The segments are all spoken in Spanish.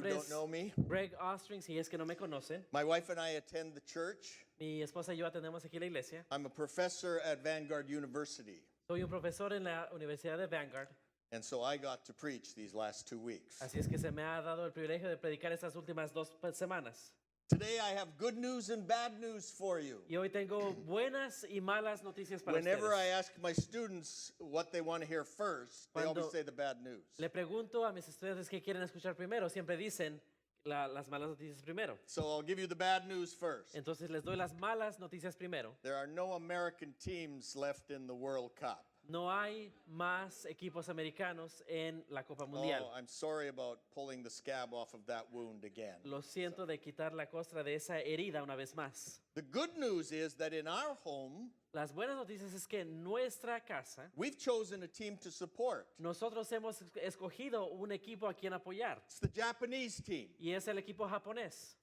nombre don't es know me. Greg Ostring, si es que no me conocen. My wife and I attend the church. Mi esposa y yo atendemos aquí la iglesia. I'm a professor at Vanguard University, Soy un profesor en la Universidad de Vanguard. and so I got to preach these last 2 weeks. Así es que se me ha dado el privilegio de predicar estas últimas 2 semanas. Today I have good news and bad news for you. Y hoy tengo buenas y malas noticias para Whenever I ustedes. ask my students what they want to hear first, they always Cuando say the bad news. Le pregunto a mis estudiantes qué quieren escuchar primero. Siempre dicen las malas noticias primero. So I'll give you the bad news first. Entonces les doy las malas noticias primero. There are no American teams left in the World Cup. No hay más equipos americanos en la Copa Mundial. Oh, I'm sorry about pulling the scab off of that wound again. Lo siento de quitar la costra de esa herida una vez más. The good news is that in our home, Las buenas noticias es que en nuestra casa we've chosen a team to support. nosotros hemos escogido un equipo a quien apoyar It's the Japanese team. y es el equipo japonés.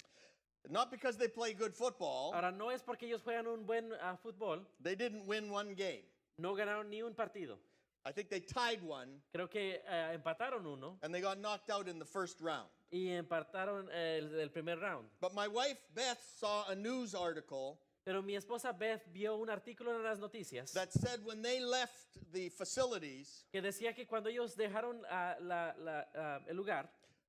Not because they play good football. Ahora no es porque ellos juegan un buen fútbol, They didn't win one game. no ganaron ni un partido. I think they tied one, Creo que empataron uno and they got knocked out in the first round. y empataron el primer round. But my wife, Beth, saw a news article Pero mi esposa Beth vio un artículo en las noticias that said when they left the facilities, que decía que cuando ellos dejaron el lugar,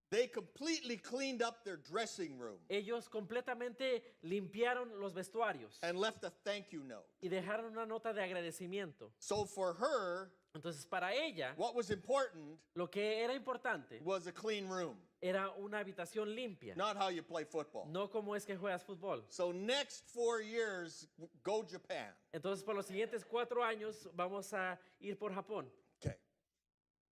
they completely cleaned up their dressing room ellos completamente limpiaron los vestuarios and left a thank you note. y dejaron una nota de agradecimiento. So for her, Entonces, para ella, what was important lo que era importante was a clean room, era una habitación limpia, not how you play football. no como es que juegas fútbol. So next 4 years, go Japan. Entonces, por los siguientes 4 años vamos a ir por Japón. Okay.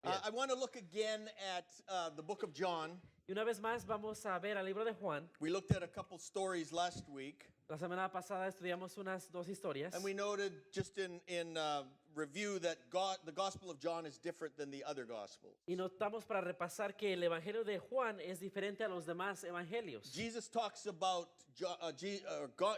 Bien. I want to look again at the book of John. Y una vez más vamos a ver al libro de Juan. We looked at a couple stories last week, La semana pasada estudiamos unas 2 historias. and we noted just in review that the Gospel of John is different than the other Gospels. Y notamos para repasar que el evangelio de Juan es diferente a los demás evangelios. Jesus talks about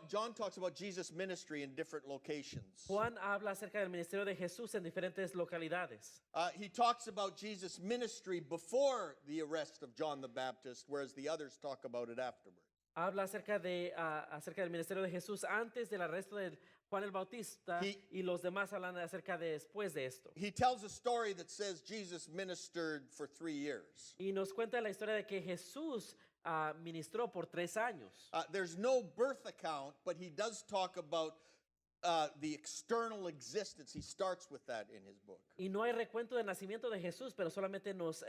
John talks about Jesus' ministry in different locations. Juan habla acerca del ministerio de Jesús en diferentes localidades. He talks about Jesus' ministry before the arrest of John the Baptist, whereas the others talk about it afterwards. Habla acerca del ministerio de Jesús antes del arresto de Juan el Bautista y los demás hablan acerca de después de esto. He tells a story that says Jesus ministered for 3 years. Y nos cuenta la historia de que Jesús ministró por 3 años. There's no birth account, but he does talk about the external existence. He starts with that in his book. Y no hay recuento del nacimiento de Jesús, pero solamente nos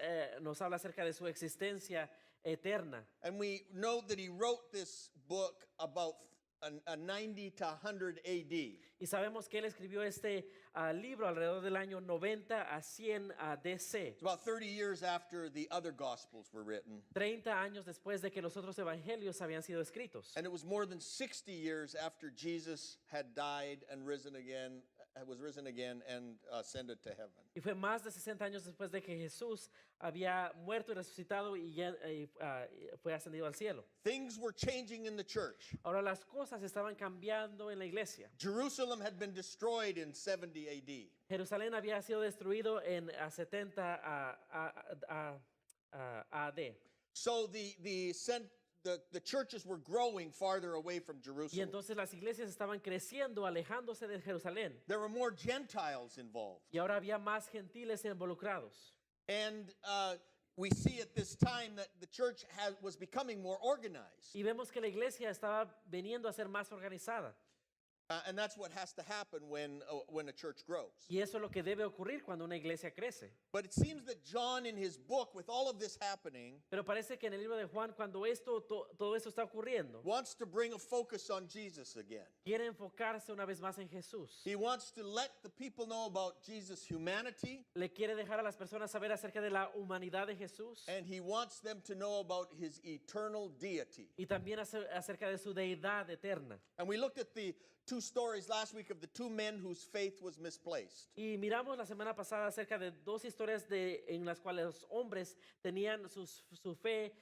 habla acerca de su existencia eterna. And we know that he wrote this book about a 90 to 100 AD. Y sabemos que él escribió este libro alrededor del año 90 a 100 DC. It's about 30 years after the other Gospels were written. 30 años después de que los otros evangelios habían sido escritos. And it was more than 60 years after Jesus had died and was risen again and ascended to heaven. Y fue más de 60 años después de que Jesús había muerto y resucitado y fue ascendido al cielo. Things were changing in the church. Ahora las cosas estaban cambiando en la iglesia. Jerusalem had been destroyed in 70 AD. Jerusalén había sido destruido en 70 AD. So the churches were growing farther away from Y Jerusalem. entonces las iglesias estaban creciendo, alejándose de Jerusalén. There were more Gentiles involved. Y ahora había más gentiles involucrados. And we see at this time that the church was becoming more organized. Y vemos que la iglesia estaba viniendo a ser más organizada. And that's what has to happen when a church grows. Y eso es lo que debe ocurrir cuando una iglesia crece. But it seems that John, in his book, with all of this happening, Pero parece que en el libro de Juan, cuando todo esto está ocurriendo, wants to bring a focus on Jesus again. quiere enfocarse una vez más en Jesús. He wants to let the people know about Jesus' humanity, Le quiere dejar a las personas saber acerca de la humanidad de Jesús and he wants them to know about his eternal deity. y también acerca de su deidad eterna. And we looked at the 2 stories last week of the 2 men whose faith was misplaced. Y miramos la semana pasada acerca de 2 historias en las cuales los hombres tenían su fe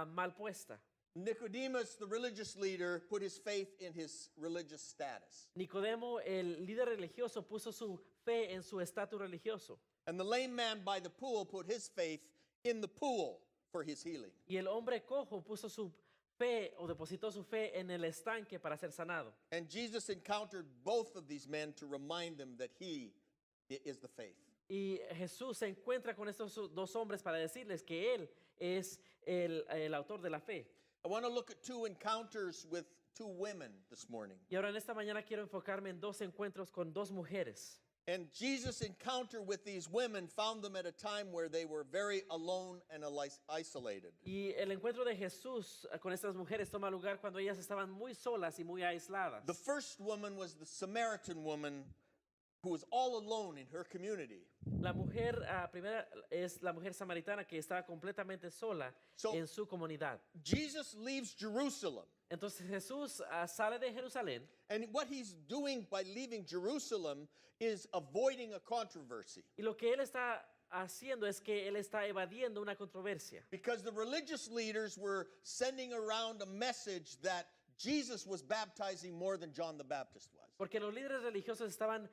mal puesta. Nicodemus, the religious leader, put his faith in his religious status. Nicodemo, el líder religioso, puso su fe en su estatus religioso. And the lame man by the pool put his faith in the pool for his healing. Y el hombre cojo puso su fe o depositó su fe en el estanque para ser sanado. And Jesus encountered both of these men to remind them that he is the faith. Y Jesús se encuentra con estos dos hombres para decirles que Él es el autor de la fe. I want to look at two encounters with two women this morning. Y ahora en esta mañana quiero enfocarme en dos encuentros con dos mujeres. And Jesus' encounter with these women found them at a time where they were very alone and isolated. Y el encuentro de Jesús con estas mujeres toma lugar cuando ellas estaban muy solas y muy aisladas. The first woman was the Samaritan woman who was all alone in her community. La mujer primera es la mujer samaritana que estaba completamente sola en su comunidad. Jesus leaves Jerusalem. Entonces Jesús sale de Jerusalén. And what he's doing by leaving Jerusalem is avoiding a controversy. Y lo que él está haciendo es que él está evadiendo una controversia. Because the religious leaders were sending around a message that Jesus was baptizing more than John the Baptist was. Porque los líderes religiosos estaban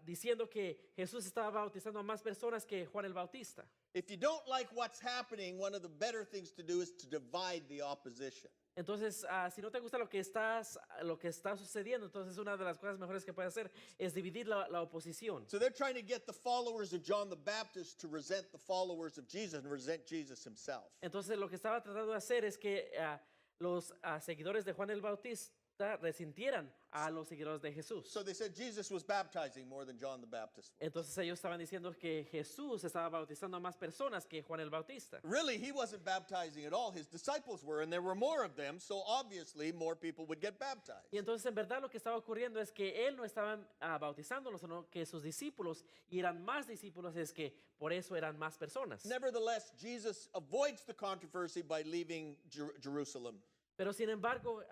diciendo que Jesús estaba bautizando a más personas que Juan el Bautista. If you don't like what's happening, one of the better things to do is to divide the opposition. Entonces, si no te gusta lo que está sucediendo, entonces una de las cosas mejores que puedes hacer es dividir la oposición. So they're trying to get the followers of John the Baptist to resent the followers of Jesus and resent Jesus himself. Entonces, lo que estaba tratando de hacer es que los seguidores de Juan el Bautista resintieran a los seguidores de Jesús. So they said Jesus was baptizing more than John the Baptist was. Entonces ellos estaban diciendo que Jesús estaba bautizando a más personas que Juan el Bautista. Really, he wasn't baptizing at all. His disciples were, and there were more of them, so obviously more people would get baptized. Y entonces en verdad lo que estaba ocurriendo es que él no estaba bautizándolos, sino que sus discípulos, y eran más discípulos, es que por eso eran más personas. Nevertheless, Jesus avoids the controversy by leaving Jerusalem. Pero sin embargo,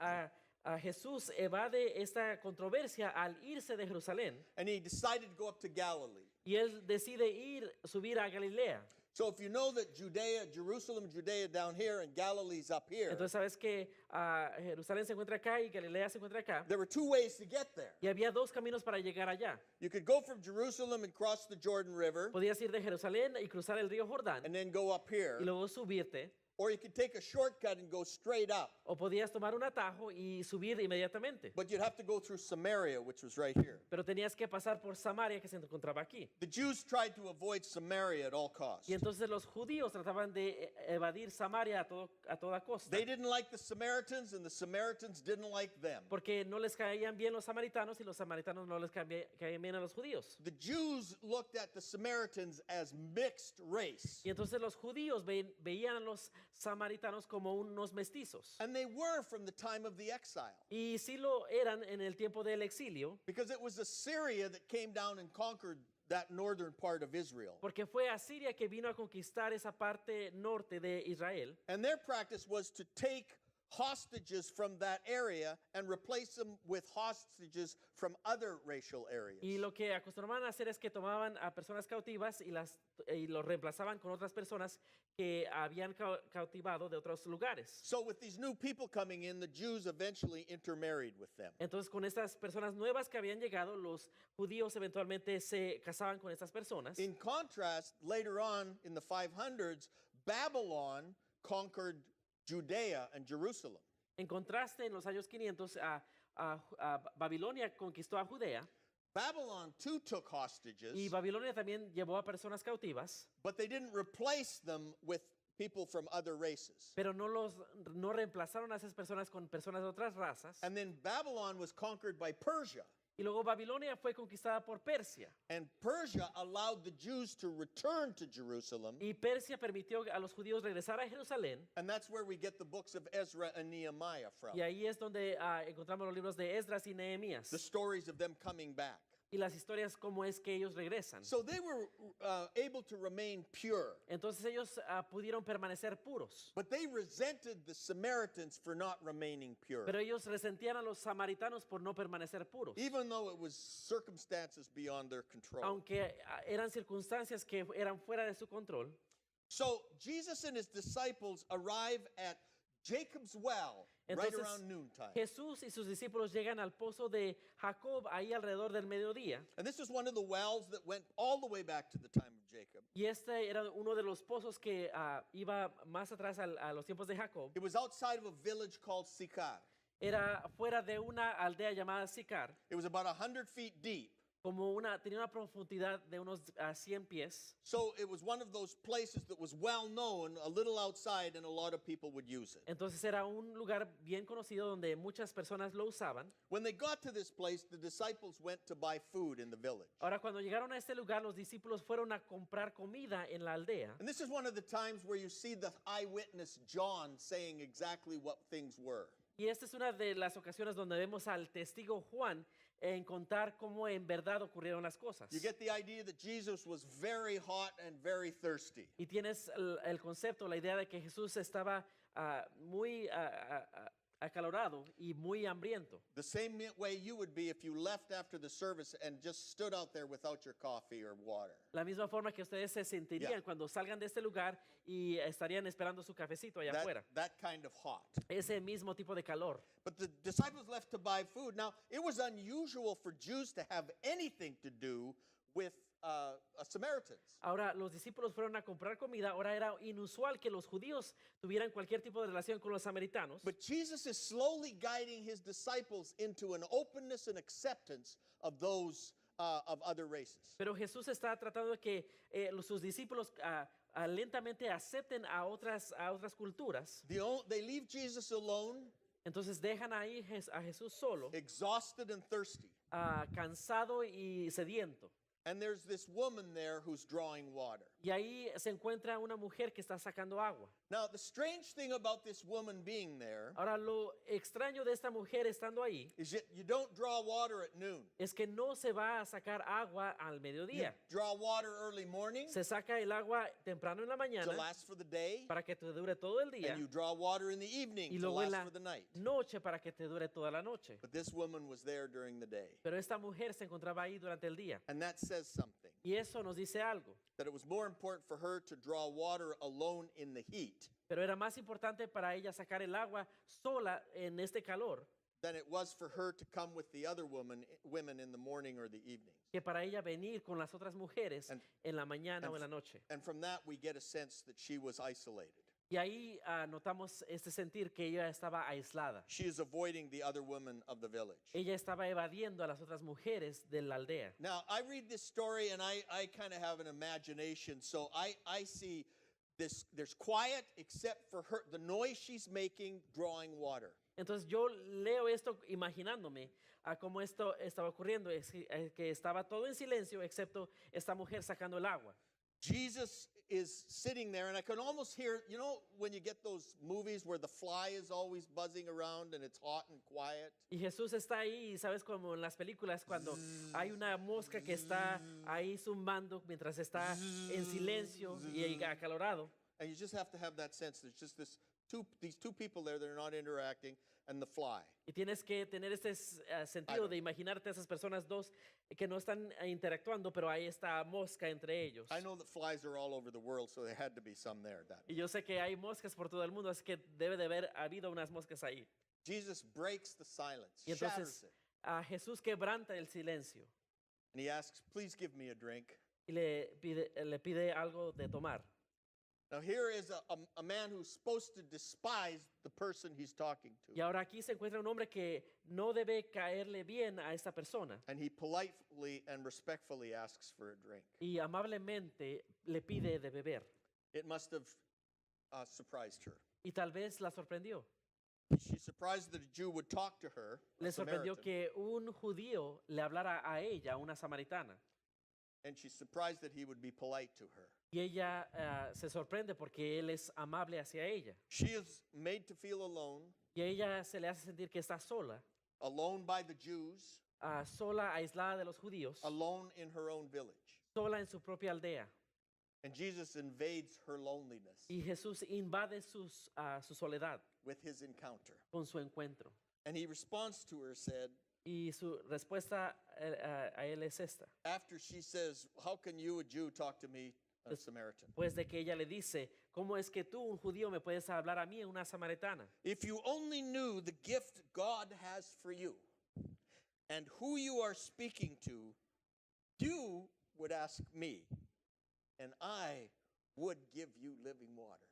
Jesús evade esta controversia al irse de Jerusalén. And he decided to go up to Galilee. Y él decide subir a Galilea. So if you know that Jerusalem, Judea down here, and Galilee's up here, Entonces sabes que Jerusalén se encuentra acá y Galilea se encuentra acá. there were two ways to get there. Y había dos caminos para llegar allá. You could go from Jerusalem and cross the Jordan River, Podías ir de Jerusalén y cruzar el río Jordán and then go up here. y luego subirte. Or you could take a shortcut and go straight up. O podías tomar un atajo y subir inmediatamente. But you'd have to go through Samaria, which was right here. Pero tenías que pasar por Samaria, que se encontraba aquí. The Jews tried to avoid Samaria at all costs. Y entonces los judíos trataban de evadir Samaria a toda costa. They didn't like the Samaritans, and the Samaritans didn't like them. Porque no les caían bien los samaritanos y los samaritanos no les caían bien a los judíos. The Jews looked at the Samaritans as mixed race. Y entonces los judíos veían a los samaritanos como unos mestizos. And they were from the time of the exile. Y sí lo eran en el tiempo del exilio. Because it was Assyria that came down and conquered that northern part of Israel. Porque fue Asiria que vino a conquistar esa parte norte de Israel. And their practice was to take hostages from that area and replace them with hostages from other racial areas. Y lo que acostumbraban a hacer es que tomaban a personas cautivas y los reemplazaban con otras personas que habían cautivado de otros lugares. So with these new people coming in, the Jews eventually intermarried with them. Entonces con estas personas nuevas que habían llegado, los judíos eventualmente se casaban con estas personas. In contrast, later on in the 500s, Babylon conquered Judea and Jerusalem. En contraste, en los años 500, Babilonia conquistó a Judea. Babylon too took hostages, Y Babilonia también llevó a personas cautivas, but they didn't replace them with people from other races. pero no reemplazaron a esas personas con personas de otras razas. And then Babylon was conquered by Persia. Y luego Babilonia fue conquistada por Persia. And Persia allowed the Jews to return to Jerusalem. Y Persia permitió a los judíos regresar a Jerusalén. And that's where we get the books of Ezra and Nehemiah from. Y ahí es donde encontramos los libros de Esdras y Nehemías. The stories of them coming back. Y las historias como es que ellos regresan. So they were able to remain pure. Entonces ellos pudieron permanecer puros. But they resented the Samaritans for not remaining pure. Pero ellos resentían a los samaritanos por no permanecer puros. Even though it was circumstances beyond their control. Aunque eran circunstancias que eran fuera de su control. So Jesus and his disciples arrive at Jacob's well, right Entonces, around noontime. Jesús y sus discípulos llegan al pozo de Jacob ahí alrededor del mediodía. And this is one of the wells that went all the way back to the time of Jacob. Y este era uno de los pozos que iba más atrás a los tiempos de Jacob. It was outside of a village called Sychar. Era fuera de una aldea llamada Sicar, It was about 100 feet deep. tenía una profundidad de unos 100 pies. So it was one of those places that was well known, a little outside, and a lot of people would use it. Entonces era un lugar bien conocido donde muchas personas lo usaban. When they got to this place, the disciples went to buy food in the village. Ahora, cuando llegaron a este lugar, los discípulos fueron a comprar comida en la aldea. And this is one of the times where you see the eyewitness John saying exactly what things were. Y esta es una de las ocasiones donde vemos al testigo Juan en contar cómo en verdad ocurrieron las cosas. You get the idea that Jesus was very hot and very thirsty. Y tienes el concepto, la idea de que Jesús estaba muy acalorado y muy hambriento. The same way you would be if you left after the service and just stood out there without your coffee or water. La misma forma que ustedes se sentirían Yeah. cuando salgan de este lugar y estarían esperando su cafecito allá afuera. That kind of hot. Ese mismo tipo de calor. But the disciples left to buy food. Now, it was unusual for Jews to have anything to do with Samaritans. Ahora, los discípulos fueron a comprar comida. Ahora era inusual que los judíos tuvieran cualquier tipo de relación con los samaritanos. But Jesus is slowly guiding his disciples into an openness and acceptance of those of other races. Pero Jesús está tratando de que sus discípulos lentamente acepten a otras culturas. They leave Jesus alone, Entonces dejan ahí a Jesús solo, exhausted and thirsty. cansado y sediento. And there's this woman there who's drawing water. Y ahí se encuentra una mujer que está sacando agua. Now, the strange thing about this woman being there Ahora, lo extraño de esta mujer estando ahí is that you don't draw water at noon. es que no se va a sacar agua al You mediodía. draw water early morning Se saca el agua temprano en la to mañana last for the day, para que te dure todo el día and you draw water in the evening y to luego en last la for the night. noche para que te dure toda la noche. But this woman was there during the day. Pero esta mujer se encontraba ahí durante el día. And that says something, Y eso nos dice algo. that it was more important for her to draw water alone in the heat Pero era más importante para ella sacar el agua sola en este calor than it was for her to come with the other women in the morning or the evening. que para ella venir con las otras mujeres And- en la mañana and o en la noche. And from that, we get a sense that she was isolated. Y ahí notamos este sentir que ella estaba aislada. She is avoiding the other women of the village. Ella estaba evadiendo a las otras mujeres de la aldea. Now, I read this story and I kind of have an imagination. So I see this, there's quiet except for her, the noise she's making drawing water. Entonces yo leo esto imaginándome a cómo esto estaba ocurriendo, que estaba todo en silencio excepto esta mujer sacando el agua. Jesus is sitting there, and I can almost hear, you know, when you get those movies where the fly is always buzzing around and it's hot and quiet? Y Jesús está ahí, y sabes como en las películas cuando hay una mosca que está ahí zumbando mientras está en silencio y acalorado. And you just have to have that sense. There's just these two people there that are not interacting, and the fly. Y tienes que tener este sentido de imaginarte a esas personas dos que no están interactuando, pero ahí está mosca entre ellos. I know that flies are all over the world, so there had to be some there. Y yo sé que hay moscas por todo el mundo, así que debe de haber habido unas moscas ahí. Jesus breaks the silence, Y shatters entonces it, Jesús quebranta el silencio and he asks, "Please give me a drink." y le pide algo de tomar. Now here is a man who's supposed to despise the person he's talking Y to, ahora aquí se encuentra un hombre que no debe caerle bien a esta persona and he politely and respectfully asks for a drink. y amablemente le pide de beber. It must have surprised her. Y tal vez la sorprendió. She's surprised that a Jew would talk to her, a Le sorprendió Samaritan, que un judío le hablara a ella, una samaritana. and she's surprised that he would be polite to her. Y ella se sorprende porque él es amable hacia ella. She is made to feel alone, Y a ella se le hace sentir que está sola, alone by the Jews, sola, aislada de los judíos, alone in her own village. sola en su propia aldea. And Jesus invades her loneliness Y Jesús invade su soledad with his encounter. con su encuentro. And he responds to her, said, Y su respuesta a él es esta. after she says, "How can you, a Jew, talk to me, a Des- Samaritan?" Pues de que ella le dice, ¿cómo es que tú, un judío, me puedes hablar a mí, una samaritana? If you only knew the gift God has for you and who you are speaking to, you would ask me, and I would give you living water.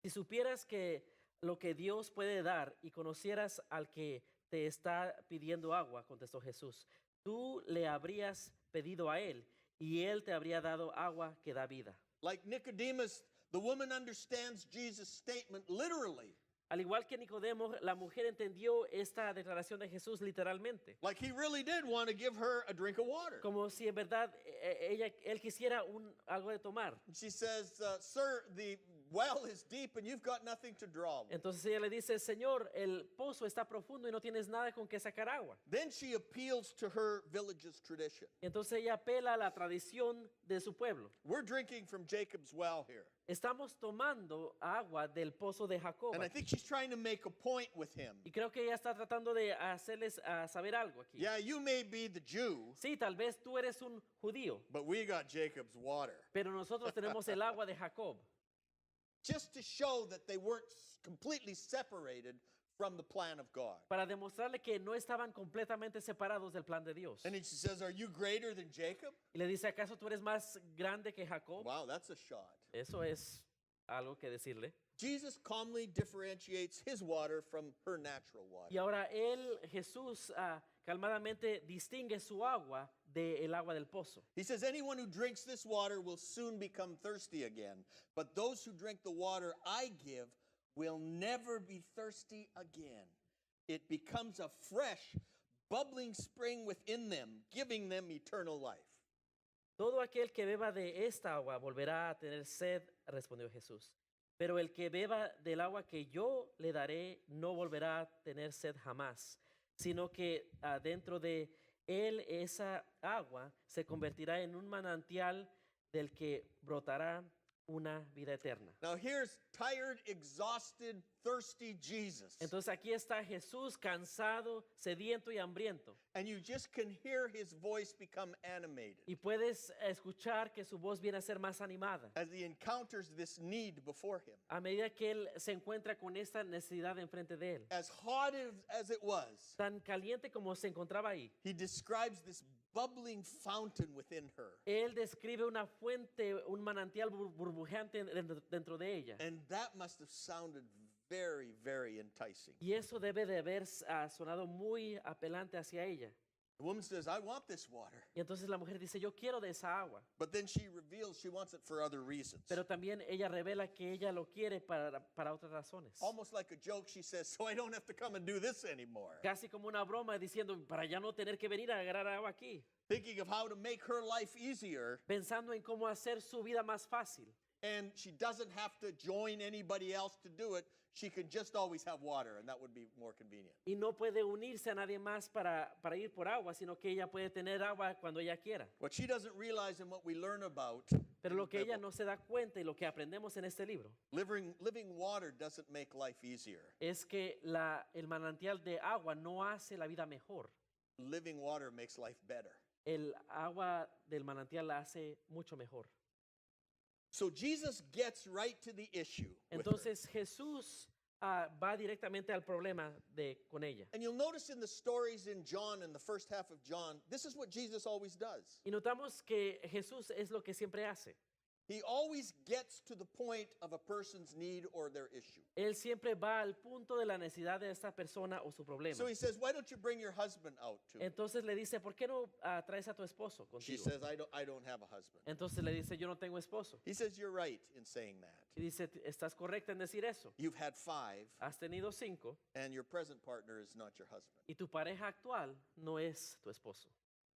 Si supieras que lo que Dios puede dar y conocieras al que te está pidiendo agua, contestó Jesús, tú le habrías pedido a él y él te habría dado agua que da vida. Like Nicodemus, the woman understands Jesus' statement literally. Al igual que Nicodemo, la mujer entendió esta declaración de Jesús literalmente, Like he really did want to give her a drink of water. como si en verdad él quisiera algo de tomar. She says, Sir, the well is deep and you've got nothing to draw with. Entonces ella le dice, Señor, el pozo está profundo y no tienes nada con que sacar agua. Then she appeals to her village's tradition. Entonces ella apela a la tradición de su pueblo. We're drinking from Jacob's well here. Estamos tomando agua del pozo de Jacob. And I think she's trying to make a point with him. Y creo que ella está tratando de hacerles saber algo aquí. Yeah, you may be the Jew, Sí, tal vez tú eres un judío, but we got Jacob's water. pero nosotros tenemos el agua de Jacob. Just to show that they weren't completely separated from the plan of God. Para demostrarle que no estaban completamente separados del plan de Dios. And then she says, Are you greater than Jacob? Y le dice, ¿acaso tú eres más grande que Jacob? Wow, that's a shot. Eso es algo que decirle. Jesus calmly differentiates his water from her natural water. Y ahora él, Jesús, calmadamente distingue su agua del agua del pozo. He says, Anyone who drinks this water will soon become thirsty again, but those who drink the water I give will never be thirsty again. It becomes a fresh, bubbling spring within them, giving them eternal life. Todo aquel que beba de esta agua volverá a tener sed, respondió Jesús. Pero el que beba del agua que yo le daré no volverá a tener sed jamás, sino que dentro de él esa agua se convertirá en un manantial del que brotará una vida eterna. Now here's tired, exhausted, thirsty Jesus. Entonces aquí está Jesús cansado, sediento y hambriento. And you just can hear his voice become animated Y puedes escuchar que su voz viene a ser más animada as he encounters this need before him. a medida que él se encuentra con esta necesidad enfrente de él. As hot as it was, Tan caliente como se encontraba ahí, he describes this bubbling fountain within her. él describe una fuente, un manantial burbujeante dentro de ella. And that must have sounded very, very enticing. Y eso debe de haber sonado muy apelante hacia ella. The woman says, I want this water. Y entonces la mujer dice, yo quiero de esa agua. But then she reveals she wants it for other reasons. Pero también ella revela que ella lo quiere para otras razones. Almost like a joke, she says, so I don't have to come and do this anymore. Casi como una broma diciendo, para ya no tener que venir a agarrar agua aquí. Thinking of how to make her life easier, Pensando en cómo hacer su vida más fácil. and she doesn't have to join anybody else to do it. She can just always have water, and that would be more convenient. Y no puede unirse a nadie más para ir por agua, sino que ella puede tener agua cuando ella quiera. What she doesn't realize and what we learn about, Pero lo que in the ella Bible, no se da cuenta y lo que aprendemos en este libro living water doesn't make life easier. es que el manantial de agua no hace la vida mejor. Living water makes life better. El agua del manantial la hace mucho mejor. So Jesus gets right to the issue with her. Entonces Jesús va directamente al problema con ella. And you'll notice in the stories in John, in the first half of John, this is what Jesus always does. Y notamos que Jesús es lo que siempre hace. He always gets to the point of a person's need or their issue. Él siempre va al punto de la necesidad de esta persona o su problema. So he says, why don't you bring your husband out to me? Entonces le dice, ¿por qué no traes a tu esposo She contigo? says, I don't have a husband. Entonces le dice, yo no tengo esposo. He says, you're right in saying that. Y dice, estás correcta en decir eso. You've had 5, Has tenido 5 and your present partner is not your husband. y tu pareja actual no es tu esposo.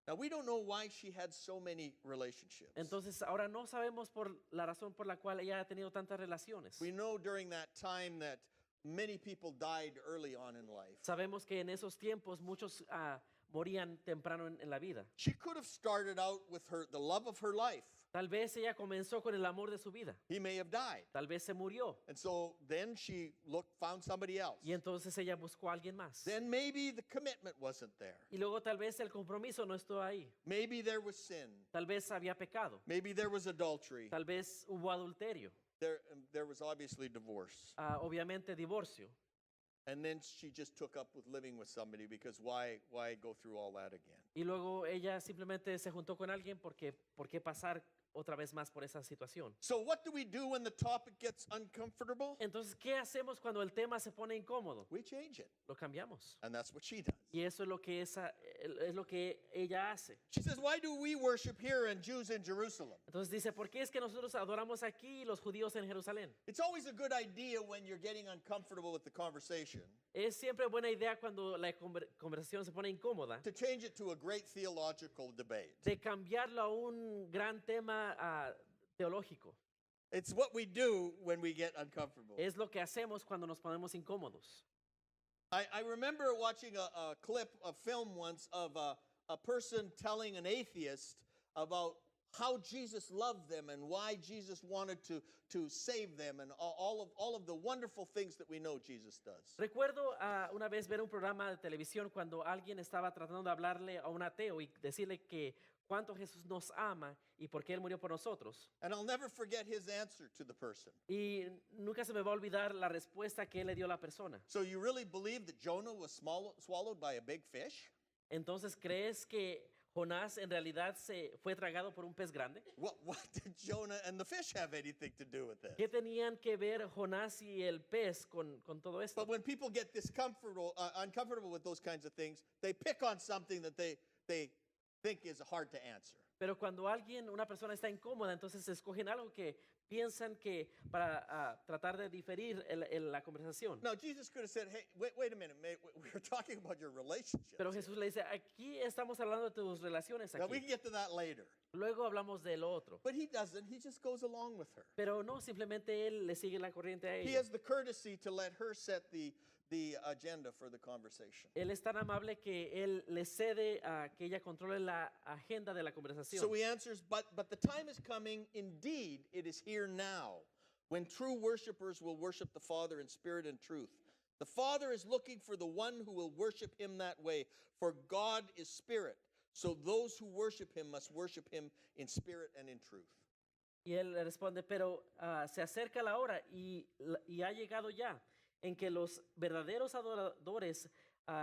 Now, we don't know why she had so many relationships. Entonces ahora no sabemos por la razón por la cual ella ha tenido tantas relaciones. We know during that time that many people died early on in life. Sabemos que en esos tiempos muchos morían temprano en la vida. She could have started out with the love of her life. Tal vez ella comenzó con el amor de su vida. He may have died. Tal vez se murió. And so then she found somebody else. Y entonces ella buscó a alguien más. Then maybe the commitment wasn't there. Y luego tal vez el compromiso no estuvo ahí. Maybe there was sin. Tal vez había pecado. Maybe there was adultery. Tal vez hubo adulterio. there was obviously divorce. Obviamente divorcio. And then she just took up with living with somebody because why go through all that again? Y luego ella simplemente se juntó con alguien porque ¿por qué pasar otra vez más por esa situación? So what do we do when the topic gets uncomfortable? Entonces, ¿qué hacemos cuando el tema se pone incómodo? We change it. Lo cambiamos. And that's what she does. Y eso es lo que es lo que ella hace. She says, why do we worship here and Jews in Jerusalem? Entonces dice, ¿por qué es que nosotros adoramos aquí y los judíos en Jerusalén? It's always a good idea when you're getting uncomfortable with the conversation Es siempre buena idea cuando la conversación se pone incómoda to change it to a great theological debate. de cambiarlo a un gran tema teológico. It's what we do when we get uncomfortable. Es lo que hacemos cuando nos ponemos incómodos. I remember watching a clip, a film once of a person telling an atheist about how Jesus loved them and why Jesus wanted to save them and all of the wonderful things that we know Jesus does. Recuerdo una vez ver un programa de televisión cuando alguien estaba tratando de hablarle a un ateo y decirle que cuánto Jesús nos ama y por qué Él murió por nosotros. And I'll never forget his answer to the person. Y nunca se me va a olvidar la respuesta que Él le dio a la persona. So you really believe that Jonah was swallowed by a big fish? Entonces, ¿crees que Jonás en realidad se fue tragado por un pez grande? What did Jonah and the fish have anything to do with this? ¿Qué tenían que ver Jonás y el pez con todo esto? But when people get uncomfortable with those kinds of things, they pick on something that they think is hard to answer. Pero cuando una persona está incómoda, entonces escogen algo que piensan que para tratar de diferir la conversación. Now, Jesus could have said, hey, wait a minute, mate. We're talking about your relationship. Pero Jesús le dice, aquí estamos hablando de tus relaciones Now, we aquí. can get to that later. Luego hablamos de lo otro. But he doesn't. He just goes along with her. Pero no, simplemente él le sigue la corriente a He ella. has the courtesy to let her set the agenda for the conversation. Él es tan amable que él le cede a que ella controle la agenda de la conversación. So he answers, but the time is coming, indeed, it is here now, when true worshipers will worship the Father in spirit and truth. The Father is looking for the one who will worship him that way, for God is spirit. So those who worship him must worship him in spirit and in truth. Y él le responde, pero se acerca la hora y ha llegado ya en que los verdaderos adoradores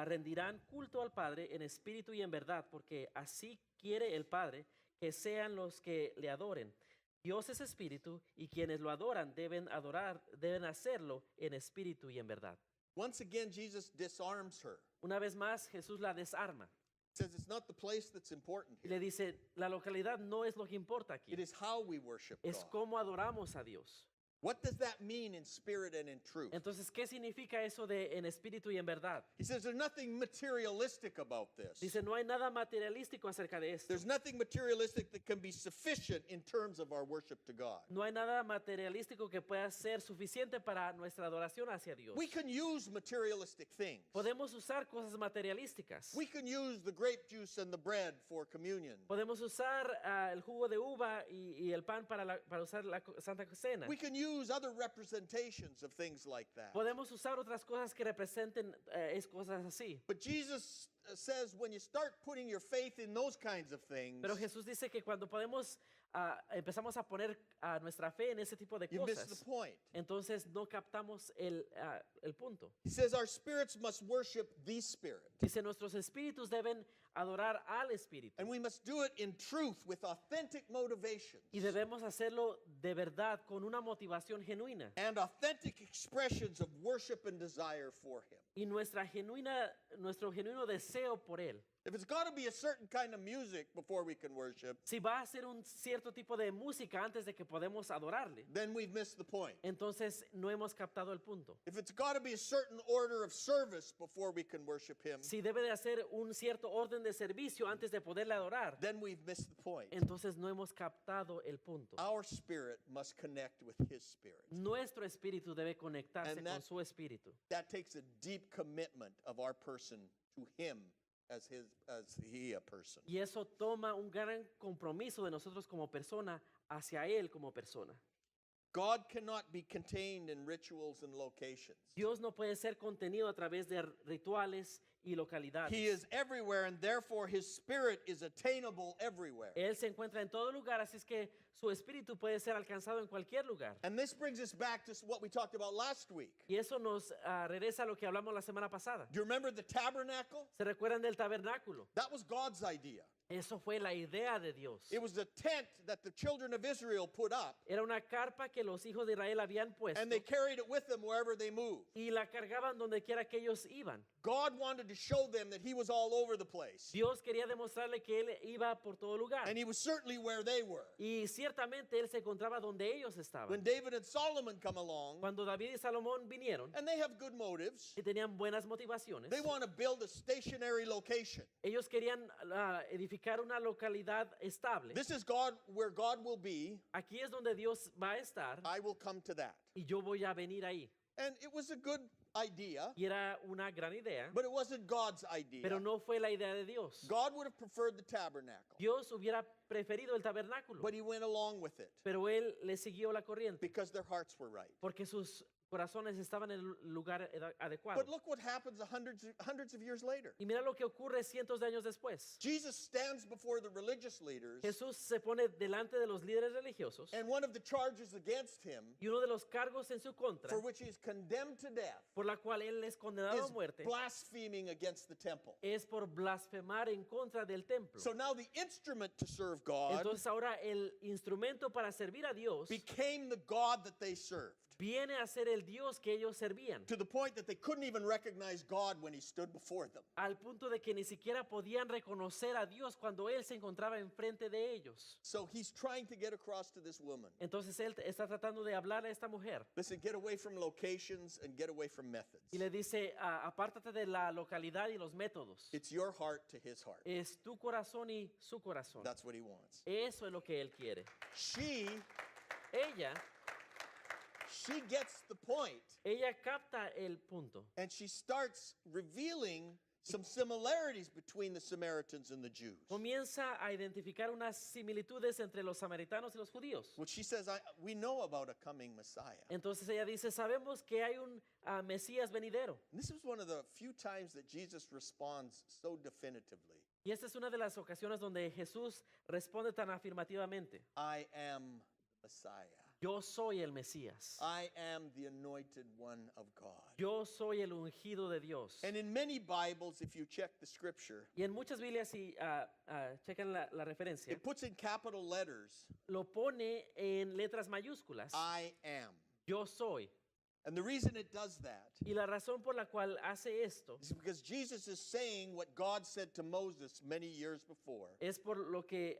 rendirán culto al Padre en espíritu y en verdad, porque así quiere el Padre que sean los que le adoren. Dios es espíritu y quienes lo adoran deben hacerlo en espíritu y en verdad. Once again, Jesus disarms her. Una vez más, Jesús la desarma Says it's not the place that's important y here. le dice, la localidad no es lo que importa aquí, It is how we worship es God. cómo adoramos a Dios. What does that mean in spirit and in truth? Entonces, ¿qué significa eso de en espíritu y en verdad? He says there's nothing materialistic about this. Dice, no hay nada materialístico acerca de esto. There's nothing materialistic that can be sufficient in terms of our worship to God. No hay nada materialístico que pueda ser suficiente para nuestra adoración hacia Dios. We can use materialistic things. Podemos usar cosas materialísticas. We can use the grape juice and the bread for communion. Podemos usar el jugo de uva y el pan para usar la Santa Cena. We can use other representations of things like that. Podemos usar otras cosas que representen cosas así. But Jesus says when you start putting your faith in those kinds of things, Pero Jesús dice que cuando empezamos a poner nuestra fe en ese tipo de you miss the cosas, point. entonces no captamos el punto. He says our spirits must worship the Spirit. Dice, nuestros espíritus deben adorar al Espíritu. And we must do it in truth with authentic motivations Y debemos hacerlo de verdad, con una motivación genuina. and authentic expressions of worship and desire for Him. Y nuestro genuino deseo por Él. If it's got to be a certain kind of music before we can worship, Si va a ser un cierto tipo de música antes de que podemos adorarle, then we've missed the point. entonces no hemos captado el punto. If it's got to be a certain order of service before we can worship Him, Si debe de hacer un cierto orden de servicio antes de poderle adorar, then we've missed the point. entonces no hemos captado el punto. Our spirit must connect with His Spirit. Nuestro espíritu debe conectarse And con su espíritu. That takes a deep commitment of our person to Him as He a person. Y eso toma un gran compromiso de nosotros como persona hacia Él como persona. God cannot be contained in rituals and locations. Dios no puede ser contenido a través de rituales y localidades. He is everywhere, and therefore His Spirit is attainable everywhere. Él se encuentra en todo lugar, así es que su espíritu puede ser alcanzado en cualquier lugar. And this brings us back to what we talked about last week. Y eso nos regresa a lo que hablamos la semana pasada. Do you remember the tabernacle? ¿Se recuerdan del tabernáculo? That was God's idea. Eso fue la idea de Dios. It was the tent that the children of Israel put up, Era una carpa que los hijos de Israel habían puesto and they carried it with them wherever they moved. y la cargaban donde quiera que ellos iban. God wanted to show them that he was all over the place. Dios quería demostrarle que él iba por todo lugar. And he was certainly where they were. Y ciertamente él se encontraba donde ellos estaban. When David and Solomon come along, Cuando David y Salomón vinieron and they have good motives, y tenían buenas motivaciones, they want to build a stationary location. ellos querían edificar una localidad estable. This is God, where God will be. Aquí es donde Dios va a estar I will come to that. y yo voy a venir ahí. And it was a good idea, Y era una gran idea, but it wasn't God's idea. pero no fue la idea de Dios. God would have preferred the tabernacle, Dios hubiera preferido el tabernáculo, but he went along with it pero él le siguió la corriente because their hearts were right. porque sus corazones estaban en el lugar adecuado. But look what happens hundreds of years later. Y mira lo que ocurre cientos de años después. Jesus stands before the religious leaders, Jesús se pone delante de los líderes religiosos and one of the charges against him, y uno de los cargos en su contra, for which he is condemned to death, por la cual él es condenado is a muerte, blaspheming against the temple. es por blasfemar en contra del templo. So now the instrument to serve God Entonces ahora el instrumento para servir a Dios became the God that they served, viene a ser el Dios que ellos servían, to the point that they couldn't even recognize God when he stood before them. al punto de que ni siquiera podían reconocer a Dios cuando él se encontraba enfrente de ellos. So he's trying to get across to this woman. Entonces él está tratando de hablar a esta mujer Listen, get away from locations and get away from methods. y le dice, apártate de la localidad y los métodos. It's your heart to his heart. Es tu corazón y su corazón. That's what he wants. Eso es lo que él quiere. Ella gets the point, Ella capta el punto and she starts revealing some similarities between the Samaritans and the Jews. comienza a identificar unas similitudes entre los samaritanos y los judíos. Which she says, we know about a coming Messiah. Entonces ella dice, sabemos que hay un Mesías venidero. And this is one of the few times that Jesus responds so definitively. Y esta es una de las ocasiones donde Jesús responde tan afirmativamente. I am the Messiah. Yo soy el Mesías. I am the anointed one of God. Yo soy el ungido de Dios. And in many Bibles, if you check the scripture, Y en muchas Biblias, si checan la referencia, it puts in capital letters, lo pone en letras mayúsculas. I am. Yo soy. And the reason it does that Y la razón por la cual hace esto is because Jesus is saying what God said to Moses many years before. es por lo que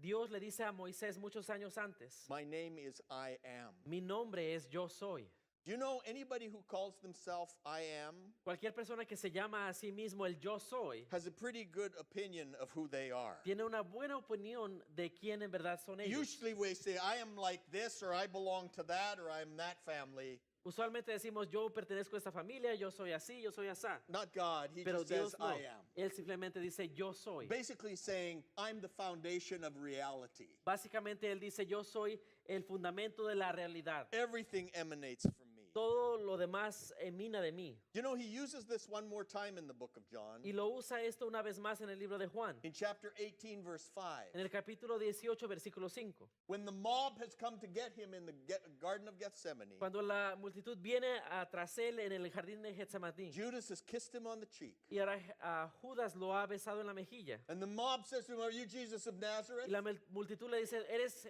Dios le dice a Moisés muchos años antes. My name is I am. Mi nombre es Yo soy. Do you know anybody who calls themselves I am Cualquier persona que se llama a sí mismo el Yo soy has a pretty good opinion of who they are. tiene una buena opinión de quién en verdad son ellos. Usually we say, I am like this, or I belong to that, or I'm that family. Usualmente decimos, yo pertenezco a esta familia, yo soy así, yo soy asá. Not God. He Pero just says, Dios no. I am. Él simplemente dice, yo soy. Basically saying, I'm the foundation of reality. Básicamente él dice, yo soy el fundamento de la realidad. Everything emanates from me. Todo lo demás emana de mí. You know, he uses this one more time in the book of John. Y lo usa esto una vez más en el libro de Juan. In chapter 18, verse 5. En el capítulo 18, versículo 5. When the mob has come to get him in the Garden of Gethsemane, Cuando la multitud viene tras él en el jardín de Getsemaní. Judas has kissed him on the cheek. Y ahora Judas lo ha besado en la mejilla. And the mob says to him, are you Jesus of Nazareth? Y la multitud le dice, ¿eres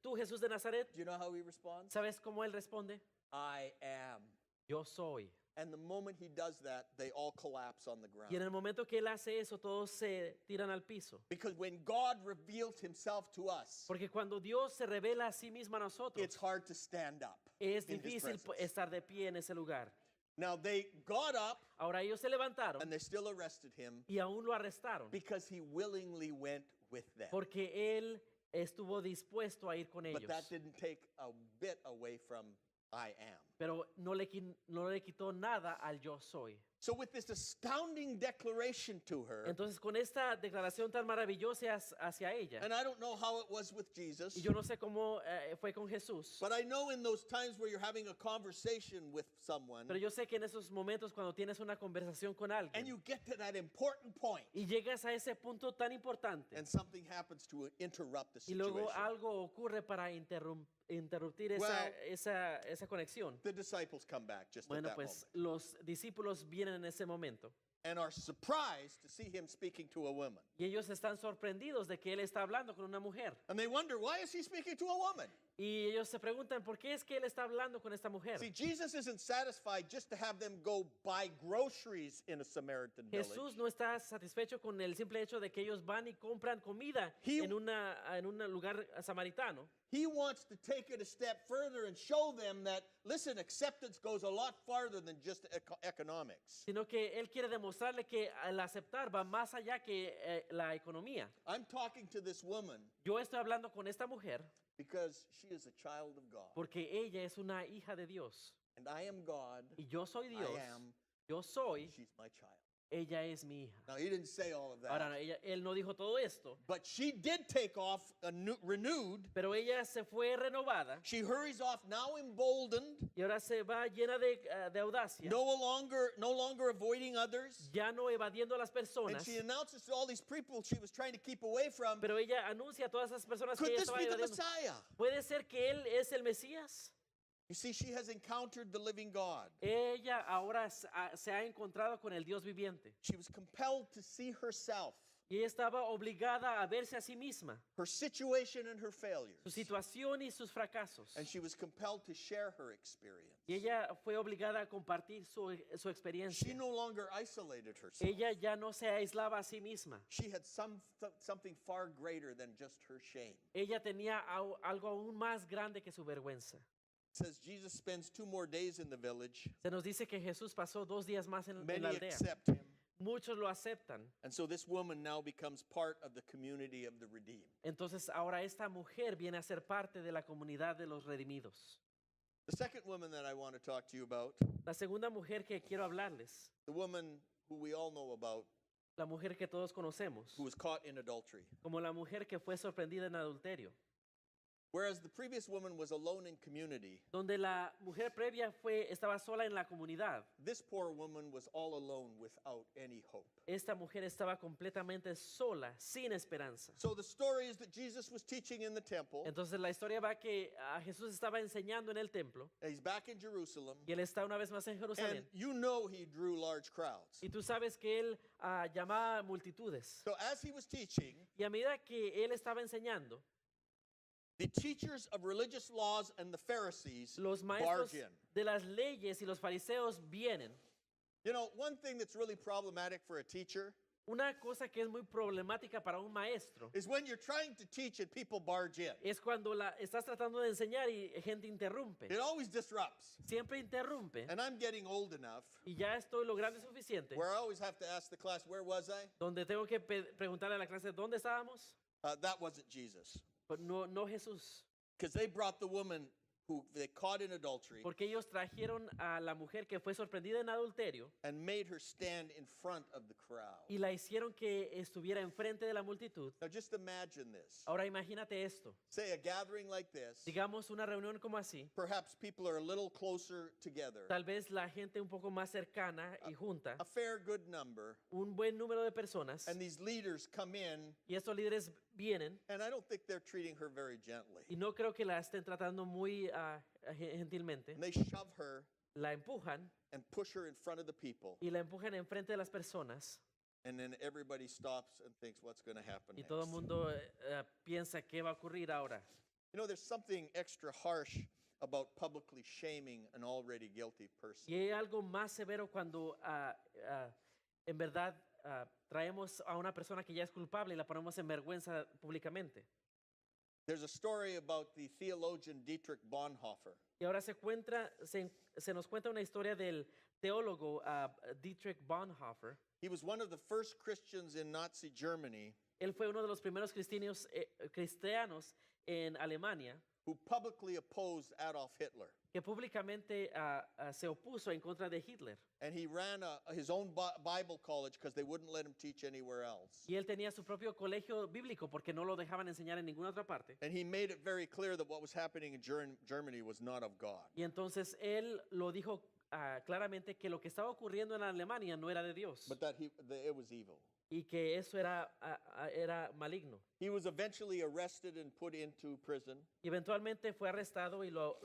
tú Jesús de Nazaret? Do you know how he responds? ¿Sabes cómo él responde? I am. Yo soy. And the moment he does that, they all collapse on the Y en ground. el momento que él hace eso, todos se tiran al piso. Because when God reveals himself to us, Porque cuando Dios se revela a sí mismo a nosotros, it's hard to stand up es in his difícil presence. estar de pie en ese lugar. Now they got up Ahora ellos se levantaron and they still arrested him y aún lo arrestaron because he willingly went with them. porque él estuvo dispuesto a ir con But ellos. that didn't take a bit away from I am. pero no le quitó nada al yo soy. So with this astounding declaration to her, Entonces, con esta declaración tan maravillosa hacia ella, and I don't know how it was with Jesus, y yo no sé cómo fue con Jesús, but I know in those times where you're having a conversation with someone pero yo sé que en esos momentos cuando tienes una conversación con and alguien you get to that important point y llegas a ese punto tan importante and something happens to interrupt the y luego situation. algo ocurre para interrumpir Well, esa conexión. The disciples come back just at Bueno, that pues moment los discípulos vienen en ese momento and are surprised to see him speaking to a woman. y ellos están sorprendidos de que él está hablando con una mujer. And they wonder, why is he speaking to a woman? Y ellos se preguntan, ¿por qué es que él está hablando con esta mujer? See, Jesus isn't satisfied just to have them go buy groceries in a Samaritan village. Jesús no está satisfecho con el simple hecho de que ellos van y compran comida He- en un lugar samaritano. He wants to take it a step further and show them that, listen, acceptance goes a lot farther than just economics. Sino que él quiere demostrarle que al aceptar va más allá que la economía. I'm talking to this woman Yo estoy hablando con esta mujer because she is a child of God. porque ella es una hija de Dios. And I am God. Y yo soy Dios. I am. Yo soy. She's my child. Ella es mi hija. Now, he didn't say all of that. Ahora, él no dijo todo esto, But she did take off renewed. pero ella se fue renovada She hurries off now emboldened, y ahora se va llena de audacia, no longer avoiding others. ya no evadiendo a las And personas, she announces to all these people she was trying to keep away from, pero ella anuncia a todas esas personas que could ella this estaba be the evadiendo. Messiah? ¿Puede ser que él es el Mesías? You see, she has encountered the living God. Ella ahora se ha encontrado con el Dios viviente She was compelled to see herself, y ella estaba obligada a verse a sí misma, her situation and her failures. su situación y sus fracasos. And she was compelled to share her experience. Y ella fue obligada a compartir su experiencia. She no longer isolated herself. Ella ya no se aislaba a sí misma. She had something far greater than just her shame. Ella tenía algo aún más grande que su vergüenza. It says Jesus spends 2 more days in the village. Se nos dice que Jesús pasó 2 días más en la Many aldea. accept him. Muchos lo aceptan. And so this woman now becomes part of the community of the redeemed. Entonces ahora esta mujer viene a ser parte de la comunidad de los redimidos. The second woman that I want to talk to you about, La segunda mujer que quiero hablarles, the woman who we all know about, la mujer que todos conocemos, who was caught in adultery. como la mujer que fue sorprendida en adulterio, Whereas the previous woman was alone in community, donde la mujer previa estaba sola en la comunidad. this poor woman was all alone without any hope. Esta mujer estaba completamente sola, sin esperanza. So the story is that Jesus was teaching in the temple. Entonces la historia va que a Jesús estaba enseñando en el templo He's back in Jerusalem. y él está una vez más en And Jerusalén. you know he drew large crowds. Y tú sabes que él llamaba multitudes. So as he was teaching, Y a medida que él estaba enseñando, the teachers of religious laws and the Pharisees los barge maestros in. de las leyes y los fariseos vienen. You know, one thing that's really problematic for a teacher Una cosa que es muy problemática para un maestro is when you're trying to teach and people barge in. es cuando estás tratando de enseñar y gente interrumpe. It always disrupts. Siempre interrumpe. And I'm getting old enough Y ya estoy lo grande suficiente where I always have to ask the class, where was I? donde tengo que preguntarle a la clase dónde estábamos. That wasn't Jesus. Pero no Jesús. Because they brought the woman who they caught in adultery Porque ellos trajeron a la mujer que fue sorprendida en adulterio and made her stand in front of the crowd. y la hicieron que estuviera enfrente de la multitud. Now just imagine this. Ahora imagínate esto. Say a gathering like this, Digamos una reunión como así. perhaps people are a little closer together. Tal vez la gente un poco más cercana y junta. A fair good number. Un buen número de personas. And these leaders come in, Y estos líderes vienen and I don't think they're treating her very gently. y no creo que la estén tratando muy gentilmente. And they shove her La empujan and push her in front of the people. y la empujan enfrente de las personas. And then everybody stops and thinks, what's going to happen Y todo el next? mundo piensa qué va a ocurrir ahora. You know, there's something extra harsh about publicly shaming an already guilty person. Y hay algo más severo cuando en verdad traemos a una persona que ya es culpable y la ponemos en vergüenza públicamente. There's a story about the theologian Dietrich Bonhoeffer. Y ahora se nos cuenta una historia del teólogo Dietrich Bonhoeffer. He was one of the first Christians in Nazi Germany Él fue uno de los primeros cristianos en Alemania who publicly opposed Adolf Hitler. que públicamente se opuso en contra de Hitler. And he ran his own Bible college because they wouldn't let him teach anywhere else. Y él tenía su propio colegio bíblico porque no lo dejaban enseñar en ninguna otra parte. And he made it very clear that what was happening in Germany was not of God. Y entonces él lo dijo claramente que lo que estaba ocurriendo en Alemania no era de Dios But that it was evil. y que eso era maligno. He was eventually arrested and put into prison. Y eventualmente fue arrestado y lo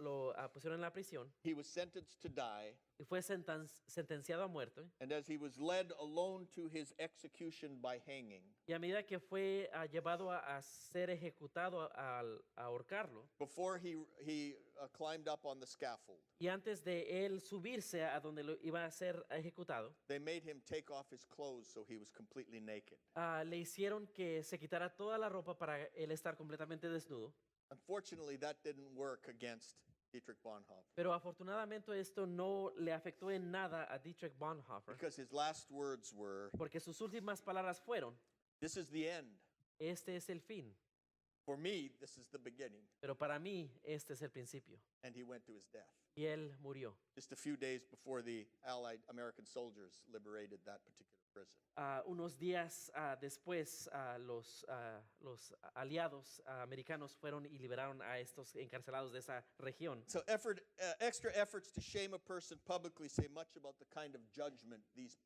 pusieron en la prisión He was sentenced to die. y fue sentenciado a muerte. And as he was led alone to his execution by hanging, Y a medida que fue llevado a ser ejecutado, a ahorcarlo, before he climbed up on the scaffold, y antes de él subirse a donde lo iba a ser ejecutado, they made him take off his clothes so he was completely naked. le hicieron que se quitara toda la ropa para él estar completamente desnudo. Unfortunately, that didn't work against Dietrich Bonhoeffer Pero afortunadamente esto no le afectó en nada a Dietrich Bonhoeffer, because his last words were, porque sus últimas palabras fueron, "This is the end. este es el fin, For me, this is the beginning." pero para mí este es el principio. And he went to his death. Y él murió. Just a few days before the Allied American soldiers liberated that particular prison. Unos días después, los aliados americanos fueron y liberaron a estos encarcelados de esa región. So extra efforts to shame a person publicly say much about the kind of judgment these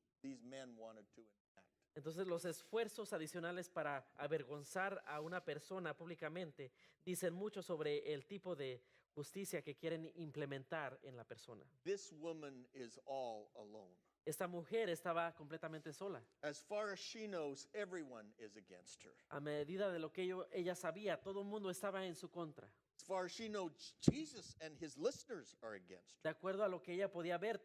men wanted to enact. Entonces los esfuerzos adicionales para avergonzar a una persona públicamente dicen mucho sobre el tipo de justicia que quieren implementar en la persona. This woman is all alone. Esta mujer estaba completamente sola. As far as she knows, everyone is against her. A medida de lo que ella sabía, todo el mundo estaba en su contra. As far as she knows, Jesus and his listeners are against her. De acuerdo a lo que ella podía ver,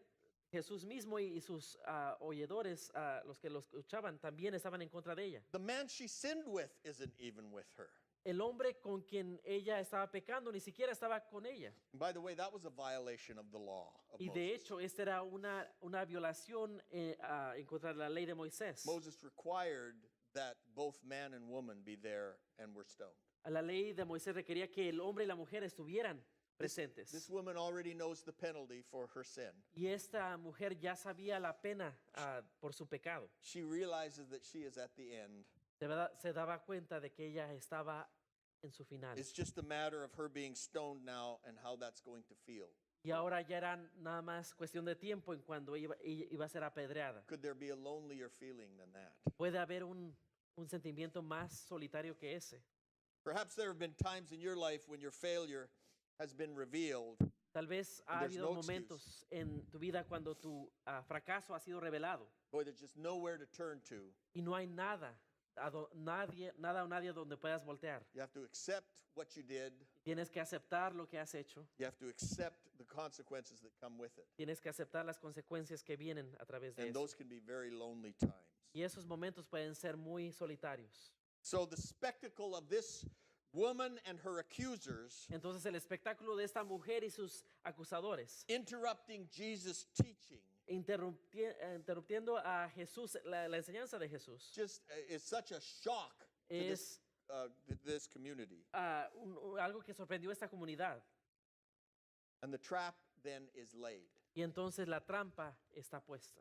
Jesús mismo y sus oidores, los que lo escuchaban, también estaban en contra de ella. The man she sinned with isn't even with her. El hombre con quien ella estaba pecando ni siquiera estaba con ella. And by the way, that was a violation of the law of Y Moses. de hecho, esta era una violación en contra de la ley de Moisés. Moses required that both man and woman be there and were stoned. La ley de Moisés requería que el hombre y la mujer estuvieran presentes. This woman already knows the penalty for her sin. Y esta mujer ya sabía la pena por su pecado. She realizes that she is at the end. Se daba cuenta de que ella estaba en su final. It's just a matter of her being stoned now and how that's going to feel. Y ahora ya era nada más cuestión de tiempo en cuando ella iba a ser apedreada. Could there be a lonelier feeling than that? Puede haber un sentimiento más solitario que ese. Perhaps there have been times in your life when your failure has been revealed. Tal vez ha And there's habido no momentos en tu vida cuando tu fracaso ha sido revelado Boy, there's just nowhere to turn to. y no hay nada o nadie donde puedas voltear. You have to accept what you did. Tienes que aceptar lo que has hecho. You have to accept the consequences that come with it. Tienes que aceptar las consecuencias que vienen a través de And eso. those can be very lonely times. Y esos momentos pueden ser muy solitarios. So the spectacle of this woman and her accusers Entonces el espectáculo de esta mujer y sus acusadores interrupting Jesus' teaching interrumpiendo a Jesús, la enseñanza de Jesús, just is such a shock to es this community. algo que sorprendió a esta comunidad. And the trap then is laid. Y entonces la trampa está puesta.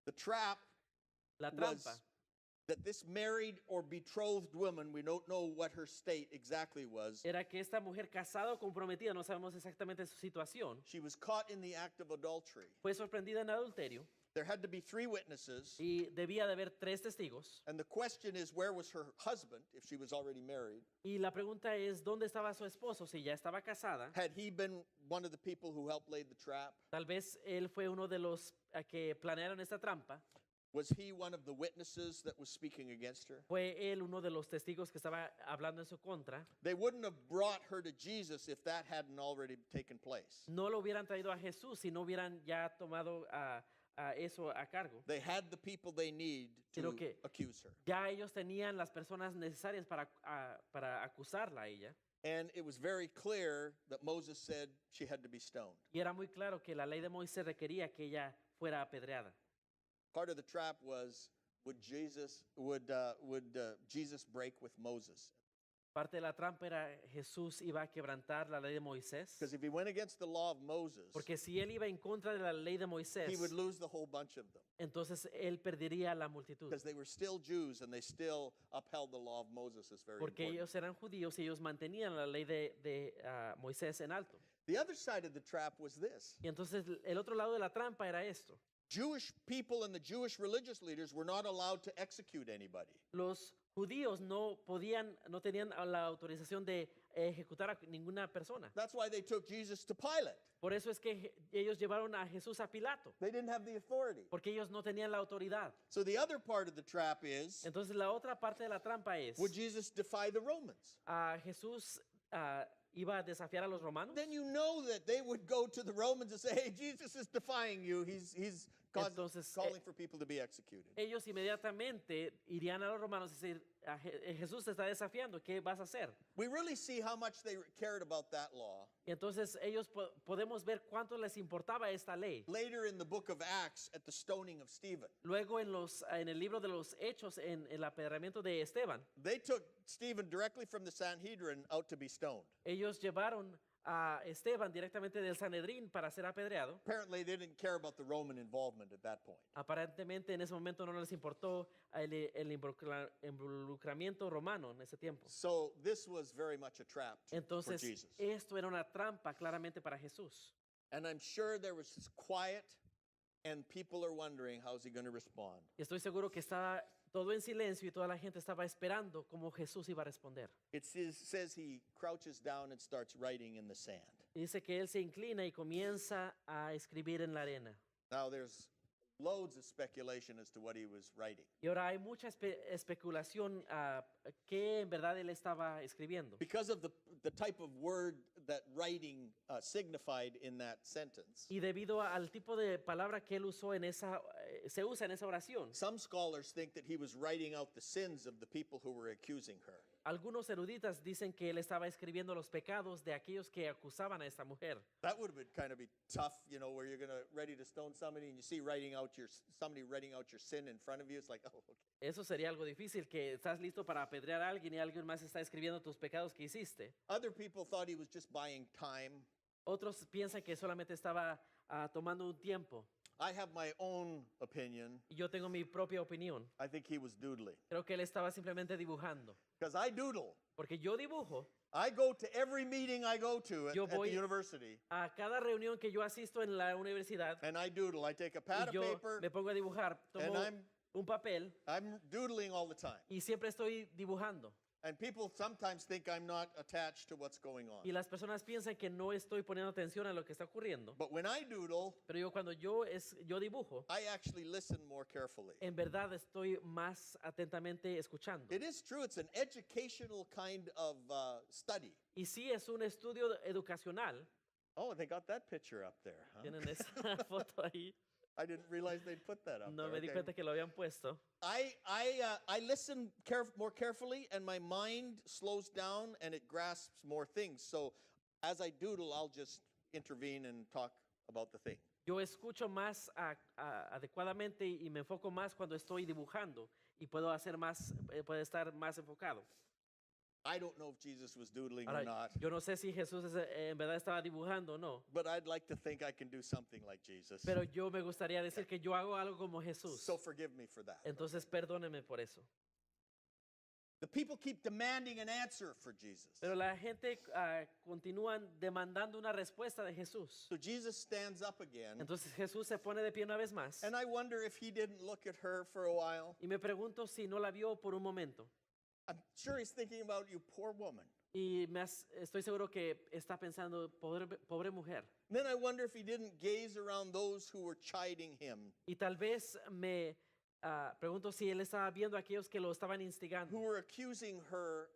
The trap La was trampa that this married or betrothed woman, we don't know what her state exactly was, era que esta mujer casada o comprometida, no sabemos exactamente su situación, she was caught in the act of adultery. fue sorprendida en adulterio There had to be 3 witnesses. y debía de haber 3 testigos. And the question is, where was her husband if she was already married? Y la pregunta es, ¿dónde estaba su esposo si ya estaba casada? Had he been one of the people who helped lay the trap? Tal vez él fue uno de los que planearon esta trampa. Was he one of the witnesses that was speaking against her? Fue él uno de los testigos que estaba hablando en su contra. They wouldn't have brought her to Jesus if that hadn't already taken place. No lo hubieran traído a Jesús si no hubieran ya tomado eso a cargo. They had the people they need Sino to que accuse her. ya ellos tenían las personas necesarias para acusarla a ella. And it was very clear that Moses said she had to be stoned. Y era muy claro que la ley de Moisés requería que ella fuera apedreada. Part of the trap was, would Jesus break with Moses? Parte de la trampa era Jesús iba a quebrantar la ley de Moisés. Because if he went against the law of Moses, Porque si él iba en contra de la ley de he Moisés, would lose the whole bunch of them. entonces él perdería la multitud. Because they were still Jews and they still upheld the law of Moses as very Porque important. ellos eran judíos y ellos mantenían la ley de Moisés en alto. The other side of the trap was this. Y entonces el otro lado de la trampa era esto. Jewish people and the Jewish religious leaders were not allowed to execute anybody. Los judíos no tenían la autorización de ejecutar a ninguna persona. That's why they took Jesus to Pilate. Por eso es que ellos llevaron a Jesús a Pilato, They didn't have the authority. porque ellos no tenían la autoridad. So the other part of the trap is, Entonces la otra parte de la trampa es, would Jesus defy the Romans? Jesús iba a desafiar a los romanos. Then you know that they would go to the Romans and say, hey, Jesus is defying you. He's Entonces, calling for people to be executed. Ellos inmediatamente irían a los romanos y decir, Jesús te está desafiando, ¿qué vas a hacer? We really see how much they cared about that law. Y entonces ellos podemos ver cuánto les importaba esta ley. Later in the book of Acts at the stoning of Stephen, Luego en el libro de los Hechos, en el apedreamiento de Esteban, they took Stephen directly from the Sanhedrin out to be stoned. ellos llevaron a Esteban directamente del Sanedrín para ser apedreado. Apparently, they didn't care about the Roman involvement at that point. Aparentemente en ese momento no les importó el involucramiento romano en ese tiempo. So this was very much a trap for Entonces Jesus. esto era una trampa claramente para Jesús. And I'm sure there was this quiet, and people are wondering, how's he going to respond? Y estoy seguro que estaba todo en silencio y toda la gente estaba esperando cómo Jesús iba a responder. It says he crouches down and starts writing in the sand. Y dice que él se inclina y comienza a escribir en la arena. Now, there's loads of speculation as to what he was writing. Y ahora hay mucha especulación qué en verdad él estaba escribiendo. Because of the type of word that writing signified in that sentence. Y debido al tipo de palabra que él usó se usa en esa oración. Some scholars think that he was writing out the sins of the people who were accusing her. Algunos eruditas dicen que él estaba escribiendo los pecados de aquellos que acusaban a esta mujer. That would have been kind of be tough, you know, where you're ready to stone somebody and you see somebody writing out your sin in front of you. It's like, oh, okay. Eso sería algo difícil, que estás listo para apedrear a alguien y alguien más está escribiendo tus pecados que hiciste. Other people thought he was just buying time. Otros piensan que solamente estaba tomando un tiempo. I have my own opinion. Y yo tengo mi propia opinión. I think he was doodling. Creo que él estaba simplemente dibujando. Because I doodle. Porque yo dibujo. I go to every meeting I go to at Yo the voy university. A cada reunión que yo asisto en la universidad, And I doodle. I take a pad y of yo paper me pongo a dibujar, and tomo un papel I'm doodling all the time. y siempre estoy dibujando. And people sometimes think I'm not attached to what's going on. Y las personas piensan que no estoy poniendo atención a lo que está ocurriendo. But when I doodle, Pero yo cuando yo dibujo, I actually listen more carefully. en verdad estoy más atentamente escuchando. It is true, it's an educational kind of study. Y sí es un estudio educacional. Oh, they got that picture up there. Huh? Tienen esa foto ahí. I didn't realize they'd put that up No there. me di Okay. cuenta que lo habían puesto. I listen more carefully, and my mind slows down, and it grasps more things. So as I doodle, I'll just intervene and talk about the thing. Yo escucho más adecuadamente y me enfoco más cuando estoy dibujando y puedo estar más enfocado. I don't know if Jesus was doodling or Ahora, not, yo no sé si Jesús en verdad estaba dibujando o no, but I'd like to think I can do something like Jesus. pero yo me gustaría decir que yo hago algo como Jesús. So forgive me for that. Entonces perdóneme por eso. The people keep demanding an answer for Jesus. Pero la gente continúan demandando una respuesta de Jesús. So Jesus stands up again, Entonces Jesús se pone de pie una vez más and I wonder if he didn't look at her for a while. y me pregunto si no la vio por un momento. I'm sure he's thinking about you, poor woman. Y estoy seguro que está pensando, pobre mujer. Then I wonder if he didn't gaze around those who were chiding him, Y tal vez me pregunto si él estaba viendo a aquellos que lo estaban who instigando. were accusing her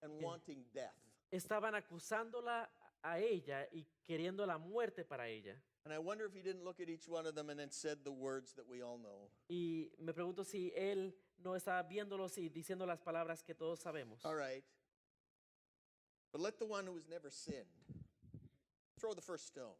and wanting death. Estaban acusándola a ella y queriendo la muerte para ella. And I wonder if he didn't look at each one of them and then said the words that we all know. Y me pregunto si él no estaba viéndolos y diciendo las palabras que todos sabemos. All right. But let the one who has never sinned throw the first stone.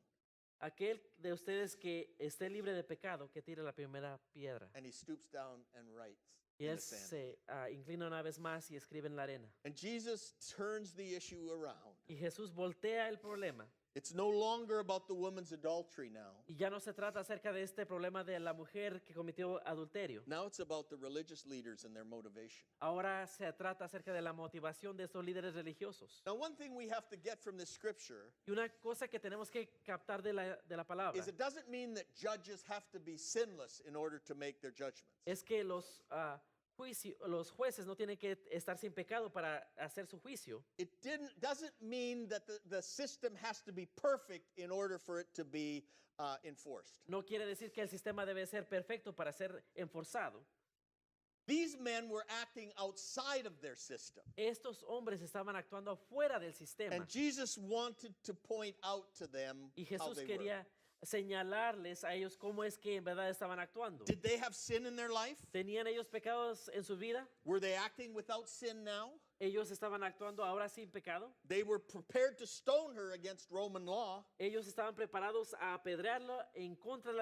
Aquel de ustedes que esté libre de pecado, que tire la primera piedra. And he stoops down and writes. Y in él the sand. se inclina una vez más y escribe en la arena. And Jesus turns the issue around. Y Jesús voltea el problema. It's no longer about the woman's adultery now. Y ya no se trata acerca de este problema de la mujer que cometió adulterio. Now it's about the religious leaders and their motivation. Ahora se trata acerca de la motivación de estos líderes religiosos. Now, one thing we have to get from this scripture Y una cosa que tenemos que captar de la palabra is it doesn't mean that judges have to be sinless in order to make their judgments. es que los jueces no tienen que estar sin pecado para hacer su juicio. It doesn't mean that the system has to be perfect in order for it to be enforced. No quiere decir que el sistema debe ser perfecto para ser enforzado. These men were acting outside of their system. Estos hombres estaban actuando fuera del sistema. And Jesus wanted to point out to them Y how Jesús they quería señalarles a ellos cómo es que en verdad estaban actuando. were. Did they have sin in their life? ¿Tenían ellos pecados en su vida? Were they acting without sin now? ¿Ellos estaban actuando ahora sin pecado? They were prepared to stone her against Roman law. Ellos estaban preparados a apedrearlo en contra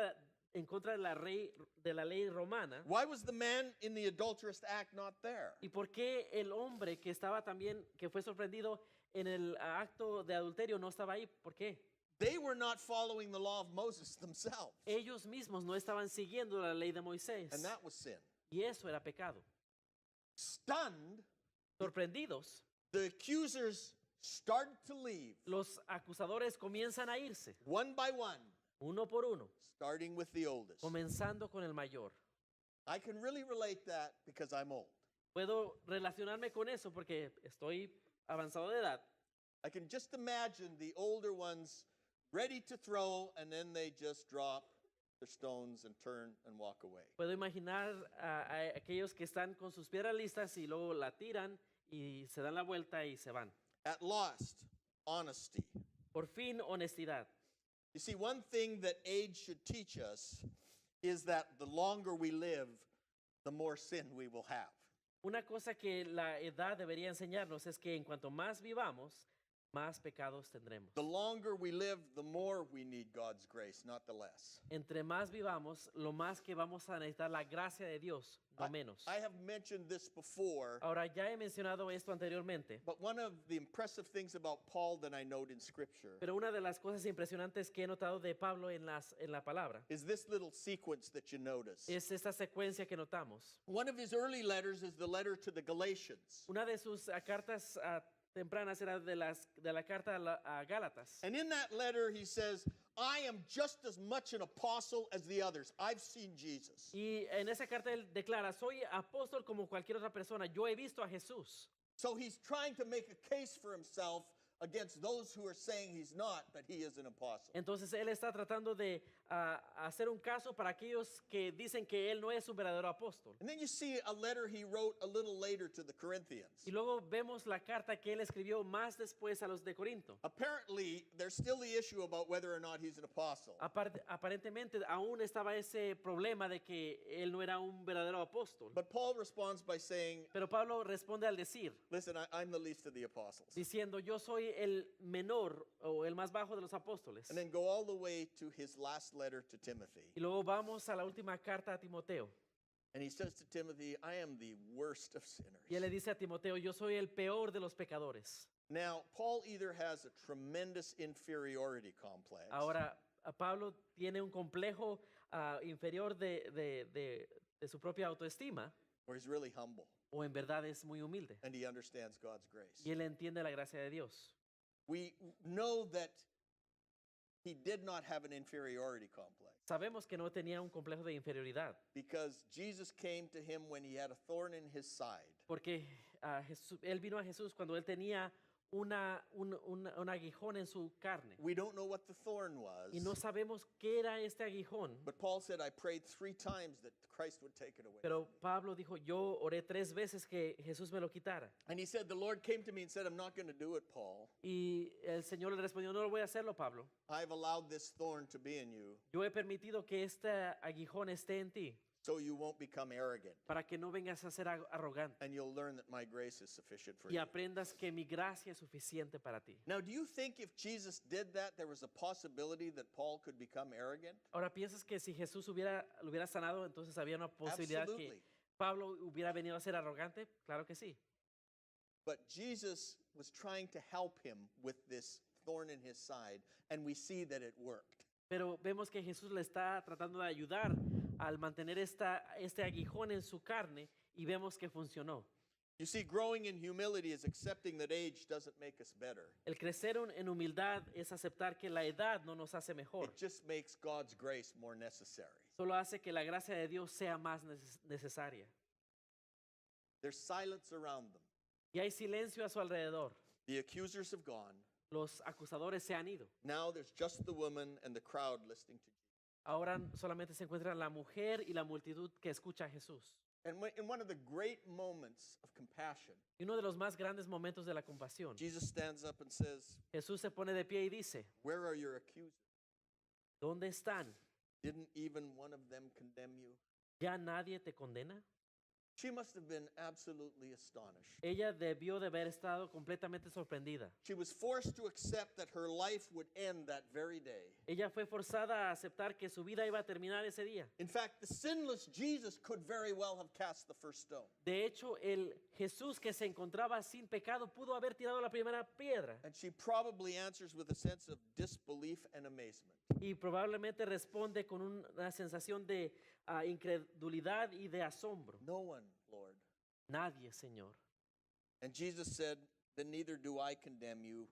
de la ley romana. Why was the man in the adulterous act not there? ¿Y por qué el hombre que estaba también, que fue sorprendido en el acto de adulterio no estaba ahí? ¿Por qué? They were not following the law of Moses themselves. Ellos mismos no estaban siguiendo la ley de Moisés. And that was sin. Y eso era pecado. Stunned, Sorprendidos, the accusers started to leave los acusadores comienzan a irse, one by one, uno por uno, starting with the oldest. comenzando con el mayor. I can really relate that because I'm old. Puedo relacionarme con eso porque estoy avanzado de edad. I can just imagine the older ones ready to throw, and then they just drop their stones and turn and walk away. Puedo imaginar a aquellos que están con sus piedras listas y luego la tiran y se dan la vuelta y se van. At last, honesty. Por fin, honestidad. You see, one thing that age should teach us is that the longer we live, the more sin we will have. Una cosa que la edad debería enseñarnos es que en cuanto más vivamos, más pecados tendremos. The longer we live, the more we need God's grace, not the less. Entre más vivamos, lo más que vamos a necesitar la gracia de Dios, no menos. I have mentioned this before, Ahora, ya he mencionado esto anteriormente, but one of the impressive things about Paul that I note in Scripture pero una de las cosas impresionantes que he notado de Pablo en la palabra is this little sequence that you notice. es esta secuencia que notamos. One of his early letters is the letter to the Galatians. Una de sus cartas tempranas era de la carta a Gálatas. And in that letter, he says, I am just as much an apostle as the others. I've seen Jesus. Y en esa carta él declara, soy apóstol como cualquier otra persona, yo he visto a Jesús. So he's trying to make a case for himself against those who are saying he's not, but he is an apostle. Entonces él está tratando de hacer un caso para aquellos que dicen que él no es un verdadero apóstol. And then you see a letter he wrote a little later to the Corinthians. Y luego vemos la carta que él escribió más después a los de Corinto. Apparently, there's still the issue about whether or not he's an apostle. Aparentemente aún estaba ese problema de que él no era un verdadero apóstol. But Paul responds by saying, Pero Pablo responde al decir, listen, I'm the least of the apostles. diciendo, yo soy el menor o el más bajo de los apóstoles. And then go all the way to his last letter to Timothy. Y luego vamos a la última carta a Timoteo. And he says to Timothy, I am the worst of sinners. Y él le dice a Timoteo, yo soy el peor de los pecadores. Now, Paul either has a tremendous inferiority complex, Ahora, Pablo tiene un complejo inferior de su propia autoestima, or he's really humble, o en verdad es muy humilde. and he understands God's grace. Y él entiende la gracia de Dios. We know that he did not have an inferiority complex Sabemos que no tenía un complejo de inferioridad, because Jesus came to him when he had a thorn in his side. porque él vino a Jesús cuando él tenía un aguijón en su carne. We don't know what the thorn was, Y no sabemos qué era este aguijón. but Paul said, I prayed 3 times that Christ would take it away. Pero Pablo dijo, yo oré 3 veces que Jesús me lo quitara. And he said, the Lord came to me and said, I'm not going to do it, Paul. Y el Señor le respondió, no lo voy a hacerlo, Pablo. I've allowed this thorn to be in you Yo he permitido que este aguijón esté en ti so you won't become arrogant, para que no vengas a ser arrogante and you'll learn that my grace is sufficient for y you. aprendas que mi gracia es suficiente para ti. Now, do you think if Jesus did that, there was a possibility that Paul could become arrogant? Ahora, ¿piensas que si Jesús lo hubiera sanado, entonces había una posibilidad que Absolutely. ¿Pablo hubiera venido a ser arrogante? Claro que sí. But Jesus was trying to help him with this thorn in his side, and we see that it worked. Pero vemos que Jesús le está tratando de ayudar al mantener este aguijón en su carne y vemos que funcionó. You see, growing in humility is accepting that age doesn't make us better. El crecer en humildad es aceptar que la edad no nos hace mejor, It just makes God's grace more necessary. solo hace que la gracia de Dios sea más necesaria. There's silence around them. Y hay silencio a su alrededor. The accusers have gone. Los acusadores se han ido. Now there's just the woman and the crowd listening to Jesus. Ahora solamente se encuentra la mujer y la multitud que escucha a Jesús. And in one of the great moments of compassion, Y uno de los más grandes momentos de la compasión, Jesus stands up and says, Jesús se pone de pie y dice, "Where are your accusers? ¿dónde están? Didn't even one of them condemn you?" ¿Ya nadie te condena? She must have been absolutely astonished. Ella debió de haber estado completamente sorprendida. She was forced to accept that her life would end that very day. Ella fue forzada a aceptar que su vida iba a terminar ese día. In fact, the sinless Jesus could very well have cast the first stone. De hecho, el Jesús que se encontraba sin pecado pudo haber tirado la primera piedra And she probably answers with a sense of disbelief and amazement. y probablemente responde con una sensación de incredulidad y de asombro. No one, Lord. Nadie, Señor. And Jesus said, "Then neither do I condemn you.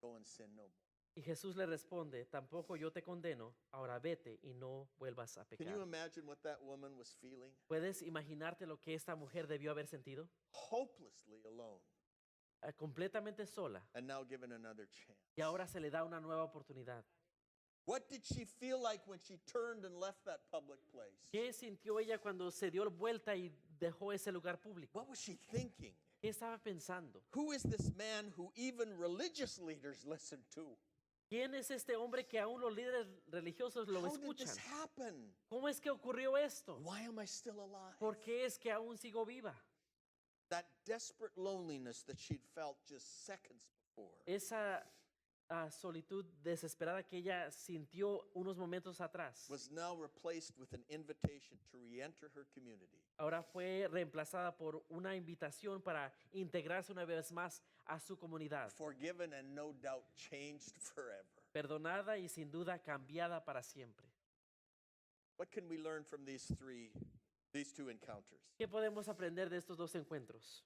Go and sin no more." Y Jesús le responde, tampoco yo te condeno, ahora vete y no vuelvas a Can you pecar. imagine what that woman was feeling? ¿Puedes imaginarte lo que esta mujer debió haber sentido? Hopelessly alone, Completamente sola. and now given another chance. Y ahora se le da una nueva oportunidad. What did she feel like when she turned and left that public place? ¿Qué sintió ella cuando se dio vuelta y dejó ese lugar público? What was she thinking? ¿Qué estaba pensando? Who is this man who even religious leaders listen to? ¿Quién es este hombre que aún los líderes religiosos lo How did escuchan? this happen? ¿Cómo es que ocurrió esto? Why am I still alive? ¿Por qué es que aún sigo viva? That desperate loneliness that she'd felt just seconds before Esa solitud desesperada que ella sintió unos momentos atrás, was now replaced with an invitation to re-enter her community. ahora fue reemplazada por una invitación para integrarse una vez más a su comunidad, Forgiven and no doubt changed forever. perdonada y sin duda cambiada para siempre. What can we learn from these two encounters? ¿Qué podemos aprender de estos dos encuentros?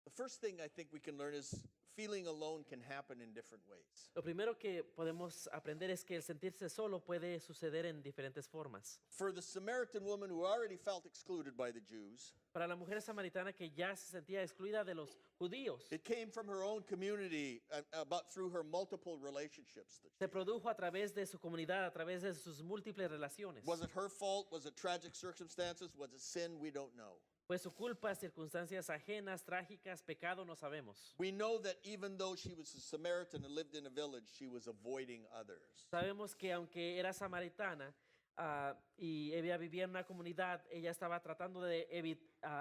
The first thing I think we can learn is feeling alone can happen in different ways. Lo primero que podemos aprender es que el sentirse solo puede suceder en diferentes formas. For the Samaritan woman who already felt excluded by the Jews, Para la mujer samaritana que ya se sentía excluida de los judíos, it came from her own community about through her multiple relationships. se produjo a través de su comunidad, a través de sus múltiples relaciones. Was it her fault? Was it tragic circumstances? Was it sin? We don't know. Pues su culpa, circunstancias ajenas, trágicas, pecado, no sabemos. We know that even though she was a Samaritan and lived in a village, she was avoiding others. Sabemos que aunque era samaritana y ella vivía en una comunidad, ella estaba tratando de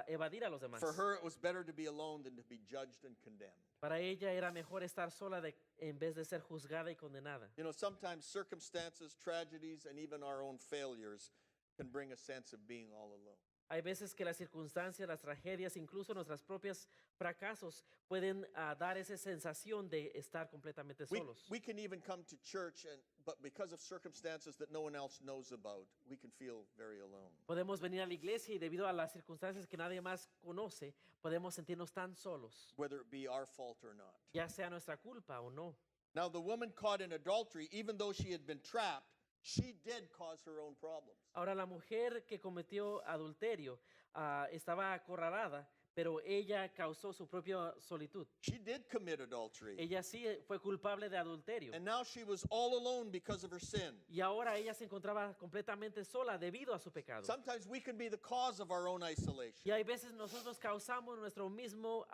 evadir a los demás. For her, it was better to be alone than to be judged and condemned. Para ella era mejor estar sola en vez de ser juzgada y condenada. You know, sometimes circumstances, tragedies, and even our own failures can bring a sense of being all alone. Hay veces que las circunstancias, las tragedias, incluso nuestros propios fracasos pueden dar esa sensación de estar completamente solos. We can even come to church, but because of circumstances that no one else knows about, we can feel very alone. Podemos venir a la iglesia y debido a las circunstancias que nadie más conoce, podemos sentirnos tan solos, Whether it be our fault or not. ya sea nuestra culpa o no. Now, the woman caught in adultery, even though she had been trapped, she did cause her own problems. Ahora, la mujer que cometió adulterio estaba acorralada, pero ella causó su propia solitud. She did commit adultery. Ella sí fue culpable de adulterio. And now she was all alone because of her sin. Y ahora ella se encontraba completamente sola debido a su pecado. Sometimes we can be the cause of our own isolation. Y hay veces nosotros causamos nuestro mismo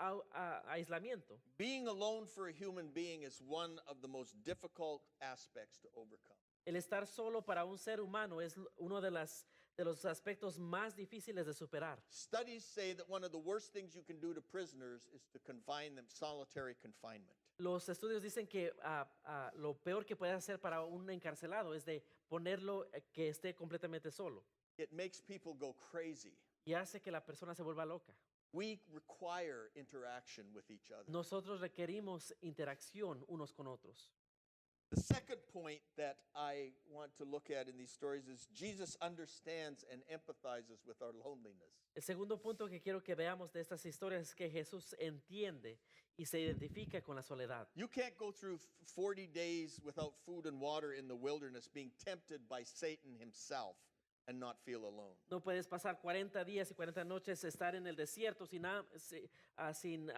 aislamiento. Being alone for a human being is one of the most difficult aspects to overcome. El estar solo para un ser humano es uno de los aspectos más difíciles de superar. Studies say that one of the worst things you can do to prisoners is to confine them, solitary confinement. Los estudios dicen que lo peor que puedes hacer para un encarcelado es de ponerlo que esté completamente solo. It makes people go crazy. y hace que la persona se vuelva loca. We require interaction with each other. Nosotros requerimos interacción unos con otros. The second point that I want to look at in these stories is Jesus understands and empathizes with our loneliness. El segundo punto que quiero que veamos de estas historias es que Jesús entiende y se identifica con la soledad. You can't go through 40 days without food and water in the wilderness being tempted by Satan himself and not feel alone. No puedes pasar 40 días y 40 noches estar en el desierto sin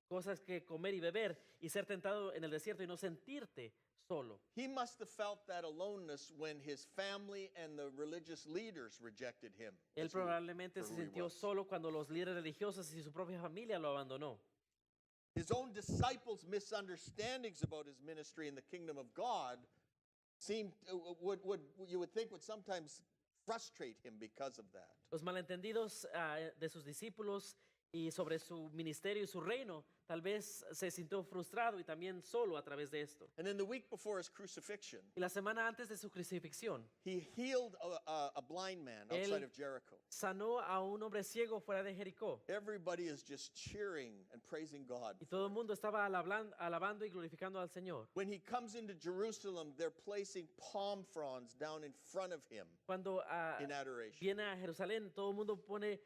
cosas que comer y beber y ser tentado en el desierto y no sentirte solo. He must have felt that aloneness when his family and the religious leaders rejected him. Él as who- probablemente for se who he sintió was. solo cuando los líderes religiosos y su propia familia lo abandonó. His own disciples' misunderstandings about his ministry in the kingdom of God seemed you would think would sometimes frustrate him because of that. Los malentendidos de sus discípulos y sobre su ministerio y su reino, tal vez se sintió frustrado y también solo a través de esto. And in the week before his crucifixion, Y la semana antes de su crucifixión, he healed a blind man outside Él- of Jericho. sanó a un hombre ciego fuera de Jericó. Everybody is just cheering and praising God. Y todo el mundo estaba alabando y glorificando al Señor. When he comes into Jerusalem, they're placing palm fronds down in front of him Cuando in adoration. viene a Jerusalén, todo el mundo le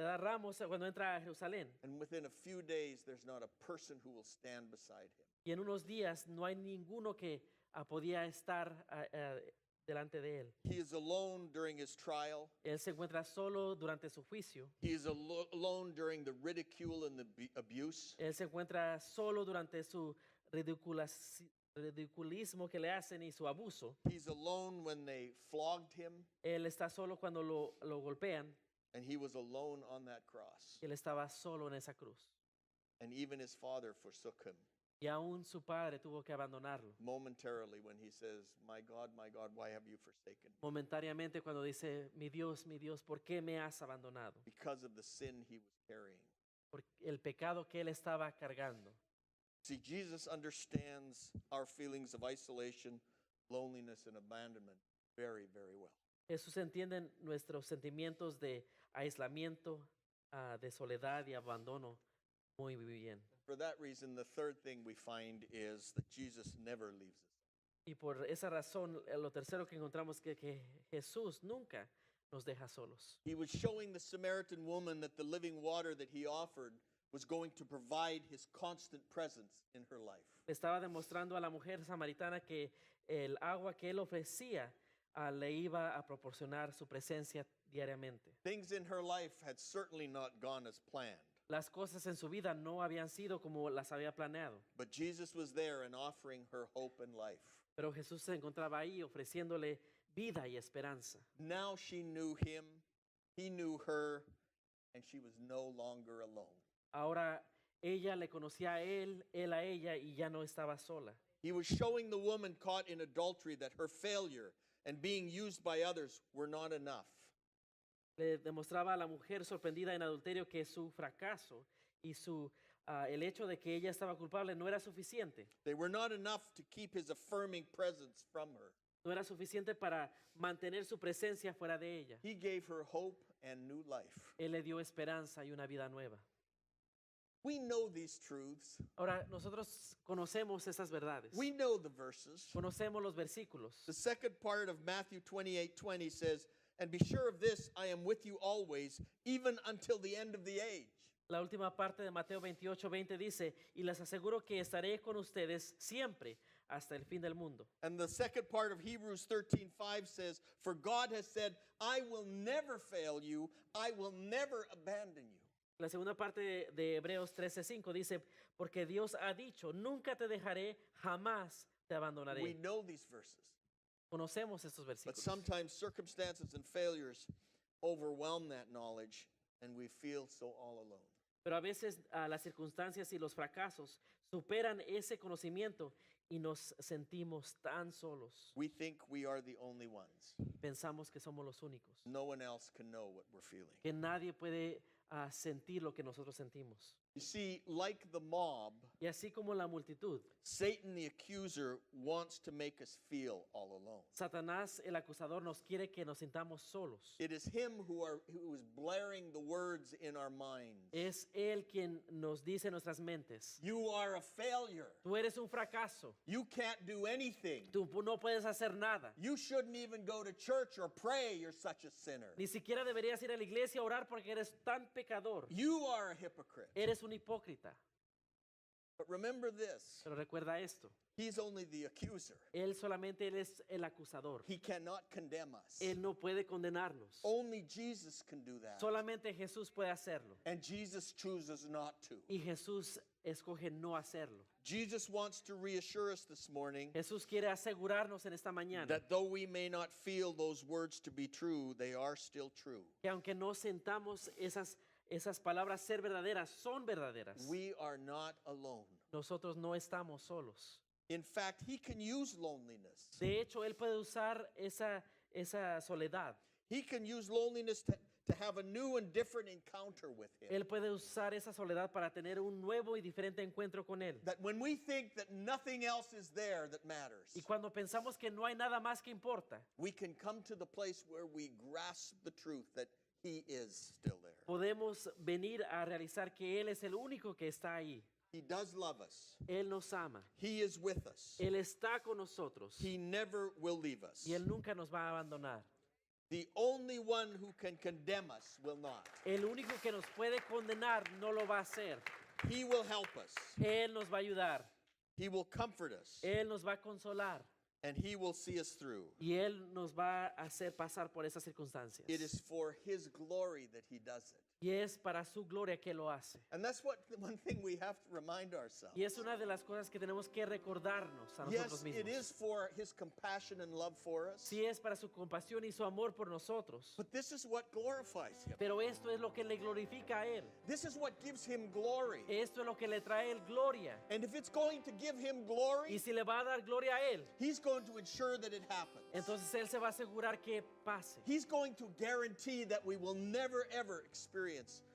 da ramos cuando entra a Jerusalén. And within a few days, there's not a person who will stand beside him. Y en unos días no hay ninguno que podía estar delante de él. He is alone during his trial. Él se encuentra solo durante su juicio. He is alone during the ridicule and the abuse. Él se encuentra solo durante su ridiculismo que le hacen y su abuso. He's alone when they flogged him, Él está solo cuando lo golpean. and he was alone on that cross. Él estaba solo en esa cruz. And even his father forsook him Y aún su padre tuvo que abandonarlo. momentarily when he says, my God, why have you forsaken me?" Momentáneamente cuando dice, mi Dios, ¿por qué me has abandonado? Because of the sin he was carrying. Por el pecado que él estaba cargando. See, Jesus understands our feelings of isolation, loneliness, and abandonment very, very well. Jesús entiende nuestros sentimientos de aislamiento, de soledad y abandono muy bien. For that reason, the third thing we find is that Jesus never leaves us. Y por esa razón, lo tercero que encontramos que Jesús nunca nos deja solos. He was showing the Samaritan woman that the living water that he offered was going to provide his constant presence in her life. Le estaba demostrando a la mujer samaritana que el agua que él ofrecía le iba a proporcionar su presencia diariamente. Things in her life had certainly not gone as planned, Las cosas en su vida no habían sido como las había planeado, but Jesus was there and offering her hope and life. pero Jesús se encontraba ahí ofreciéndole vida y esperanza. Now she knew him, he knew her, and she was no longer alone. Ahora ella le conocía a él a ella y ya no estaba sola. He was showing the woman caught in adultery that her failure and being used by others were not enough. Le demostraba a la mujer sorprendida en adulterio que su fracaso y el hecho de que ella estaba culpable no era suficiente. They were not enough to keep his affirming presence from her. No era suficiente para mantener su presencia fuera de ella. He gave her hope and new life. Él le dio esperanza y una vida nueva. We know these truths. Ahora, nosotros conocemos esas verdades. We know the verses. Conocemos los versículos. The second part of Matthew 28:20 says, "And be sure of this, I am with you always, even until the end of the age." La última parte de Mateo 28:20 dice, y les aseguro que estaré con ustedes siempre hasta el fin del mundo. And the second part of Hebrews 13:5 says, "For God has said, I will never fail you, I will never abandon you." La segunda parte de Hebreos 13:5 dice, porque Dios ha dicho, nunca te dejaré, jamás te We abandonaré. know these verses, Conocemos estos but versículos. sometimes circumstances and failures overwhelm that knowledge and we feel so all alone. Pero a veces las circunstancias y los fracasos superan ese conocimiento y nos sentimos tan solos. We think we are the only ones. Pensamos que somos los únicos. No one else can know what we're feeling. Que nadie puede sentir lo que nosotros sentimos. You see, like the mob, Y así como la multitud, Satan the accuser wants to make us feel all alone. Satanás, el acusador, nos quiere que nos sintamos solos. It is him who is blaring the words in our minds. Es Él quien nos dice en nuestras mentes, You are a failure. tú eres un fracaso, You can't do anything. tú no puedes hacer nada. You shouldn't even go to church or pray. You're such a sinner. Ni siquiera deberías ir a la iglesia a orar porque eres tan pecador. You are a hypocrite. Eres un hipócrita. But remember this, Pero recuerda esto, he's only the accuser. Él es el acusador. He cannot condemn us. Él no puede condenarnos. Only Jesus can do that. Solamente Jesús puede hacerlo. And Jesus chooses not to. Y Jesús escoge no hacerlo. Jesus wants to reassure us this morning Jesús quiere asegurarnos en esta mañana that though we may not feel those words to be true, they are still true. que aunque no sentamos esas palabras ser verdaderas, son verdaderas. We are not alone. Nosotros no estamos solos. In fact, he can use loneliness. De hecho, Él puede usar esa soledad. He can use loneliness to have a new and different encounter with him. Él puede usar esa soledad para tener un nuevo y diferente encuentro con Él. That when we think that nothing else is there that matters, Y cuando pensamos que no hay nada más que importa, we can come to the place where we grasp the truth that he is still there. podemos venir a realizar que Él es el único que está ahí. He does love us. Él nos ama. He is with us. Él está con nosotros. He never will leave us. Y Él nunca nos va a abandonar. The only one who can condemn us will not. El único que nos puede condenar no lo va a hacer. He will help us. Él nos va a ayudar. He will comfort us. Él nos va a consolar. And he will see us through. Y Él nos va a hacer pasar por esas circunstancias. It is for his glory that he does it. Y es para su gloria que lo hace. And that's one thing we have to remind ourselves. Y es una de las cosas que tenemos que recordarnos a nosotros Yes, it mismos. is for his compassion and love for us. Sí es para su compasión y su amor por nosotros. But this is what glorifies him. Pero esto es lo que le glorifica a Él. This is what gives him glory. Esto es lo que le trae el gloria. And if it's going to give him glory, Y si le va a dar gloria a Él, he's going to ensure that it happens. entonces Él se va a asegurar que pase. He's going to guarantee that we will never ever experience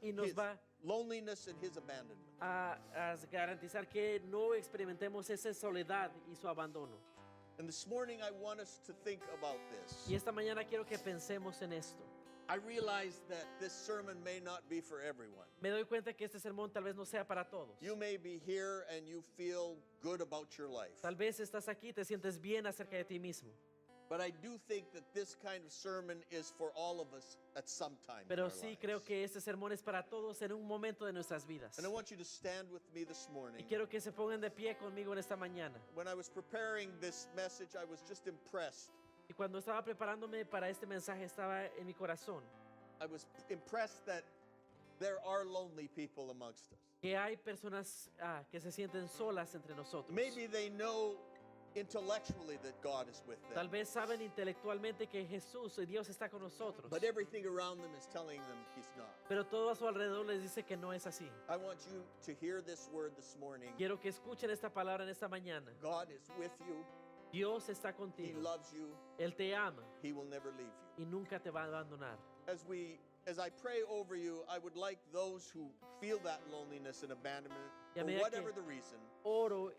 Y nos his va loneliness and his abandonment. a garantizar que no experimentemos esa soledad y su abandono. And this morning I want us to think about Y this. esta mañana quiero que pensemos en esto. I realize that this sermon may not be for everyone. Me doy cuenta que este sermón tal vez no sea para todos. You may be here and you feel good about your life. Tal vez estás aquí y te sientes bien acerca de ti mismo. But I do think that this kind of sermon is for all of us at some time. in Pero our sí lives. creo que este sermón es para todos en un momento de nuestras vidas. And I want you to stand with me this Y morning. quiero que se pongan de pie conmigo en esta mañana. When I was preparing this message, I was just impressed. Y cuando estaba preparándome para este mensaje estaba en mi corazón I was impressed that there are lonely people amongst us. que hay personas que se sienten solas entre nosotros. Maybe they know intellectually that God is with Tal them, vez saben intelectualmente que Jesús y Dios está con nosotros. but everything around them is telling them he's not. Pero todo a su alrededor les dice que no es así. I want you to hear this word this morning. Quiero que escuchen esta palabra en esta mañana. God is with you. Dios está He contigo. loves you. Él te ama He will never leave you. y nunca te va a abandonar. As I pray over you, I would like those who feel that loneliness and abandonment, Y a for medida whatever que the reason, Oro,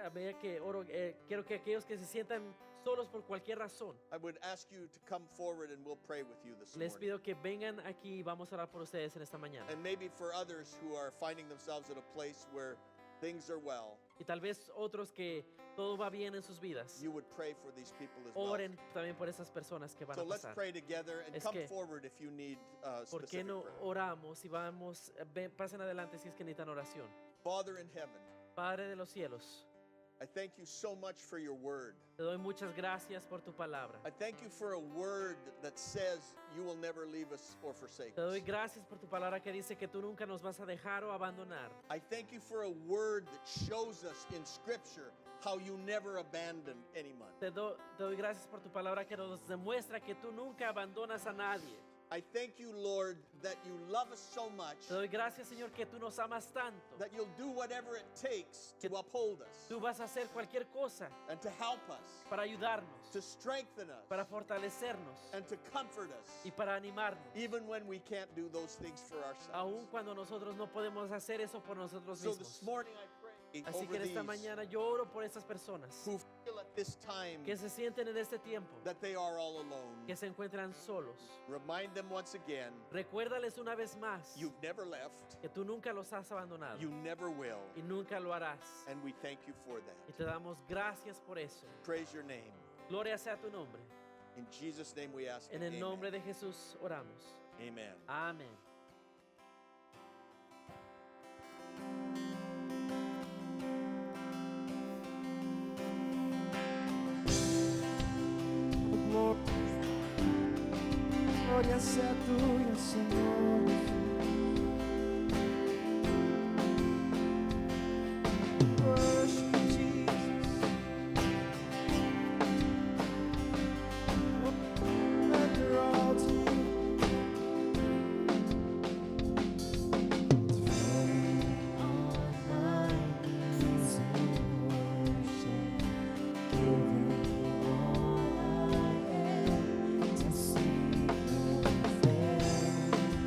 a medida que oro, quiero que aquellos que se sientan solos por cualquier razón, I would ask you to come forward and we'll pray with you this les morning. pido que vengan aquí y vamos a orar por ustedes en esta mañana. And maybe for others who are finding themselves at a place where things are well, Y tal vez otros que todo va bien en sus vidas, you would pray for these people as well. oren también por esas personas que van So a let's pasar. pray together and Es come que, forward if you need ¿Por qué specific no prayer. oramos y vamos, pasen adelante si es que necesitan oración? Father in heaven, Padre de los cielos, I thank you so much for your word. te doy muchas gracias por tu palabra. I thank you for a word that says you will never leave us or forsake Te doy us. gracias por tu palabra que dice que tú nunca nos vas a dejar o abandonar. I thank you for a word that shows us in Scripture how you never abandon anyone. Te doy gracias por tu palabra que nos demuestra que tú nunca abandonas a nadie. I thank you, Lord, that you love us so much Te doy gracias, Señor, que tú nos amas tanto. that you'll do whatever it takes to uphold us Tú vas a hacer cualquier cosa and to help us, para ayudarnos, to strengthen us, para fortalecernos and to comfort us, y para animarnos. even when we can't do those things for ourselves. Aun cuando nosotros no podemos hacer eso por nosotros So mismos. this morning I pray Así que over en esta these mañana yo oro por estas personas who feel at this time que se sienten en este tiempo, that they are all alone. que se encuentran solos. Remind them once again, Recuérdales una vez más you've never left, que tú nunca los has abandonado you never will, y nunca lo harás. and we thank you for Y that. te damos gracias por eso. Praise your name. Gloria sea tu nombre. In Jesus' name we ask. En it. el nombre de Jesús oramos. Amen. Amén. Gloria sea tuya, Señor. Worship you, Jesus. Surrender all to you. To fall on my knees in worship, giving all I am to seek your face.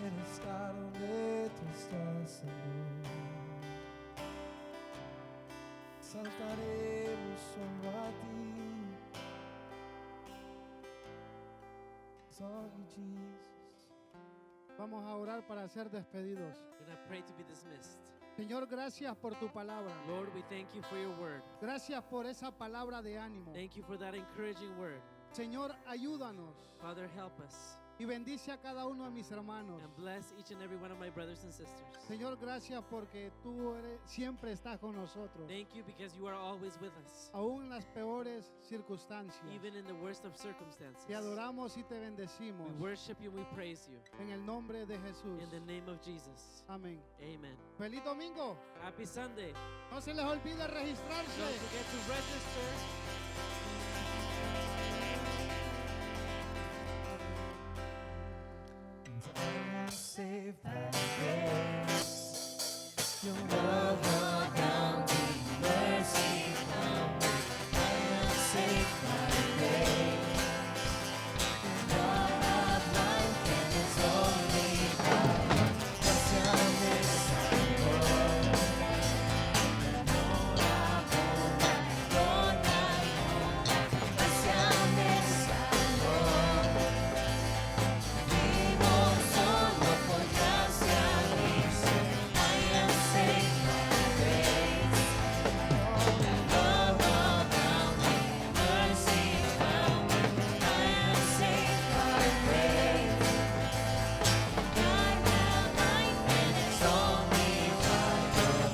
en estar donde tú estás, Señor. Saltaremos solo a ti. It's all you, Jesus. Vamos a orar para ser despedidos. We're going to pray to be dismissed. Señor, gracias por tu palabra. Lord, we thank you for your word. Gracias por esa palabra de ánimo. Thank you for that encouraging word. Señor, ayúdanos Father, help us y bendice a cada uno de mis hermanos. and bless each and every one of my brothers and sisters. Señor, gracias porque siempre estás con nosotros, Thank you because you are always with us, aún en las peores circunstancias. even in the worst of circumstances. Te adoramos y te bendecimos We worship you and we praise you. en el nombre de Jesús. In the name of Jesus. Amén. Amen. Feliz domingo. Happy Sunday. No se les olvide Don't registrarse. forget to register. I am saved by grace. Your love abounding mercy found me. I am saved by grace. And all of life and His only power. Gracias Señor. No amor, no Gracias Señor. Vivo solo por gracia, dice, I am saved by grace. The love around me, mercy found me. I am saved by grace. God have life and it's only power.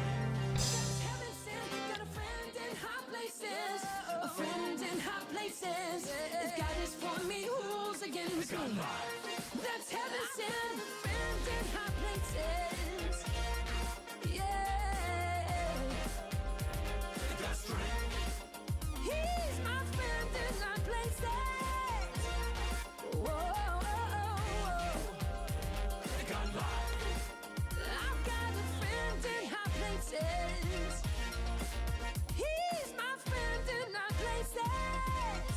Heaven sent, got a friend in high places. A friend in high places. If God is for me, who's against me? That's heaven sent, a friend in high places. Yeah. He's my friend in high places. Whoa. I've got a friend in high places. He's my friend in high places.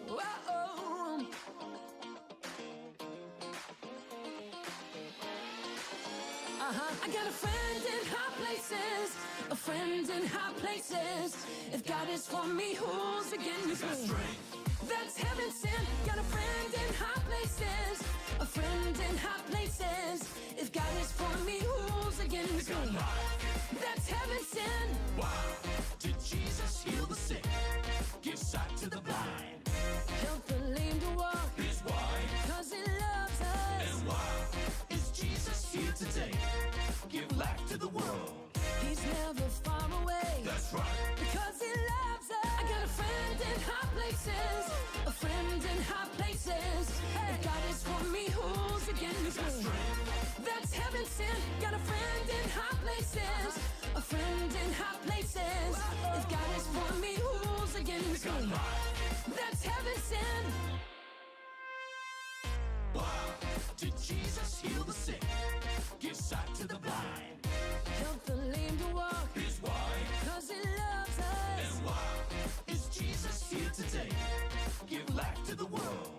Whoa. I got a friend in high places, a friend in high places. If God is for me, who's against me? That's heaven sent. Got a friend in high places, a friend in high places. If God is for me, who's against me? That's heaven sent. Did Jesus heal the sick? Give sight to the blind. Help the lame to walk, Here's why. 'cause He loves us. And why is Jesus here today? Give life to the world. He's never far away. That's right. Because He loves us. I got a friend in high places, a friend in high places. If God is for me, who's against me? That's heaven sent. Got a friend in high places, a friend in high places. If God is for me, who's against me? That's heaven sent. Wow. Did Jesus heal the sick? Give sight to the blind. Help the lame to walk, Here's why. 'cause He loves us. And why is Jesus here today? Give life to the world.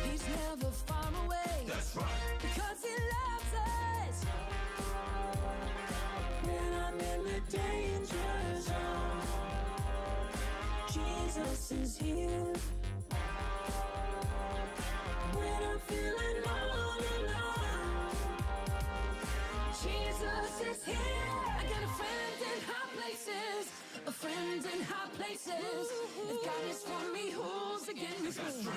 He's never far away. That's right. Because He loves us. When I'm in the danger zone, Jesus is here. When I'm feeling all alone, Jesus is here. I got a friend in high places, a friend in high places. If God is for me, who's against me?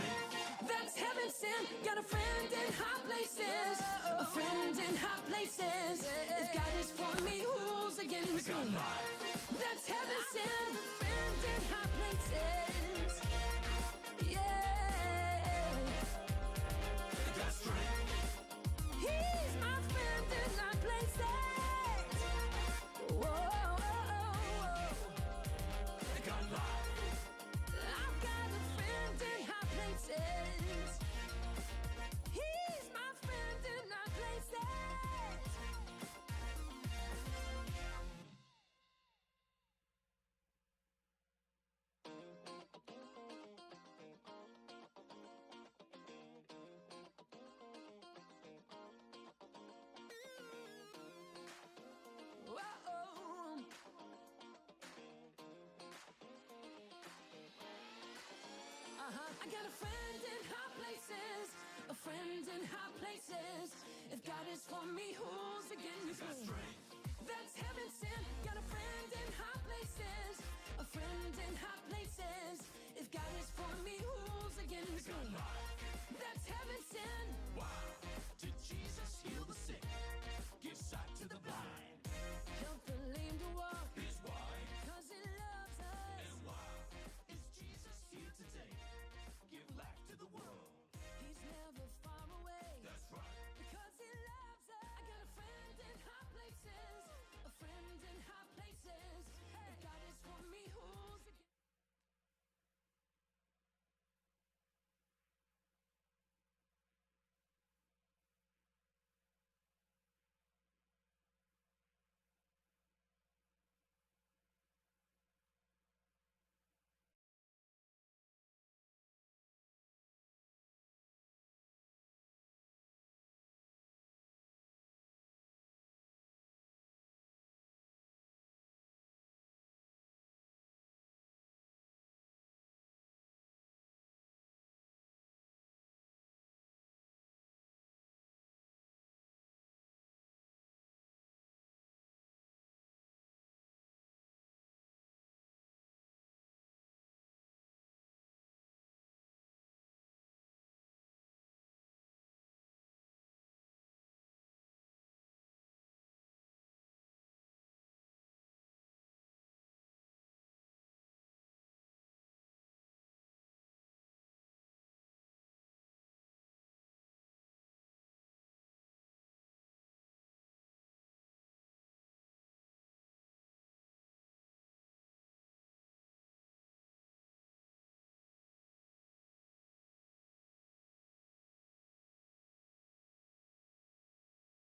That's heaven sent. Got a friend in high places, a friend in high places. If God is for me, who's against me? That's heaven sent. A friend in high places. Yeah. Got strength, He's my friend in high places. Whoa. got life, I've got a friend in high places. He's my friend in high places. Whoa. I got a friend in high places, a friend in high places. If God is for me, who's against me? got strength,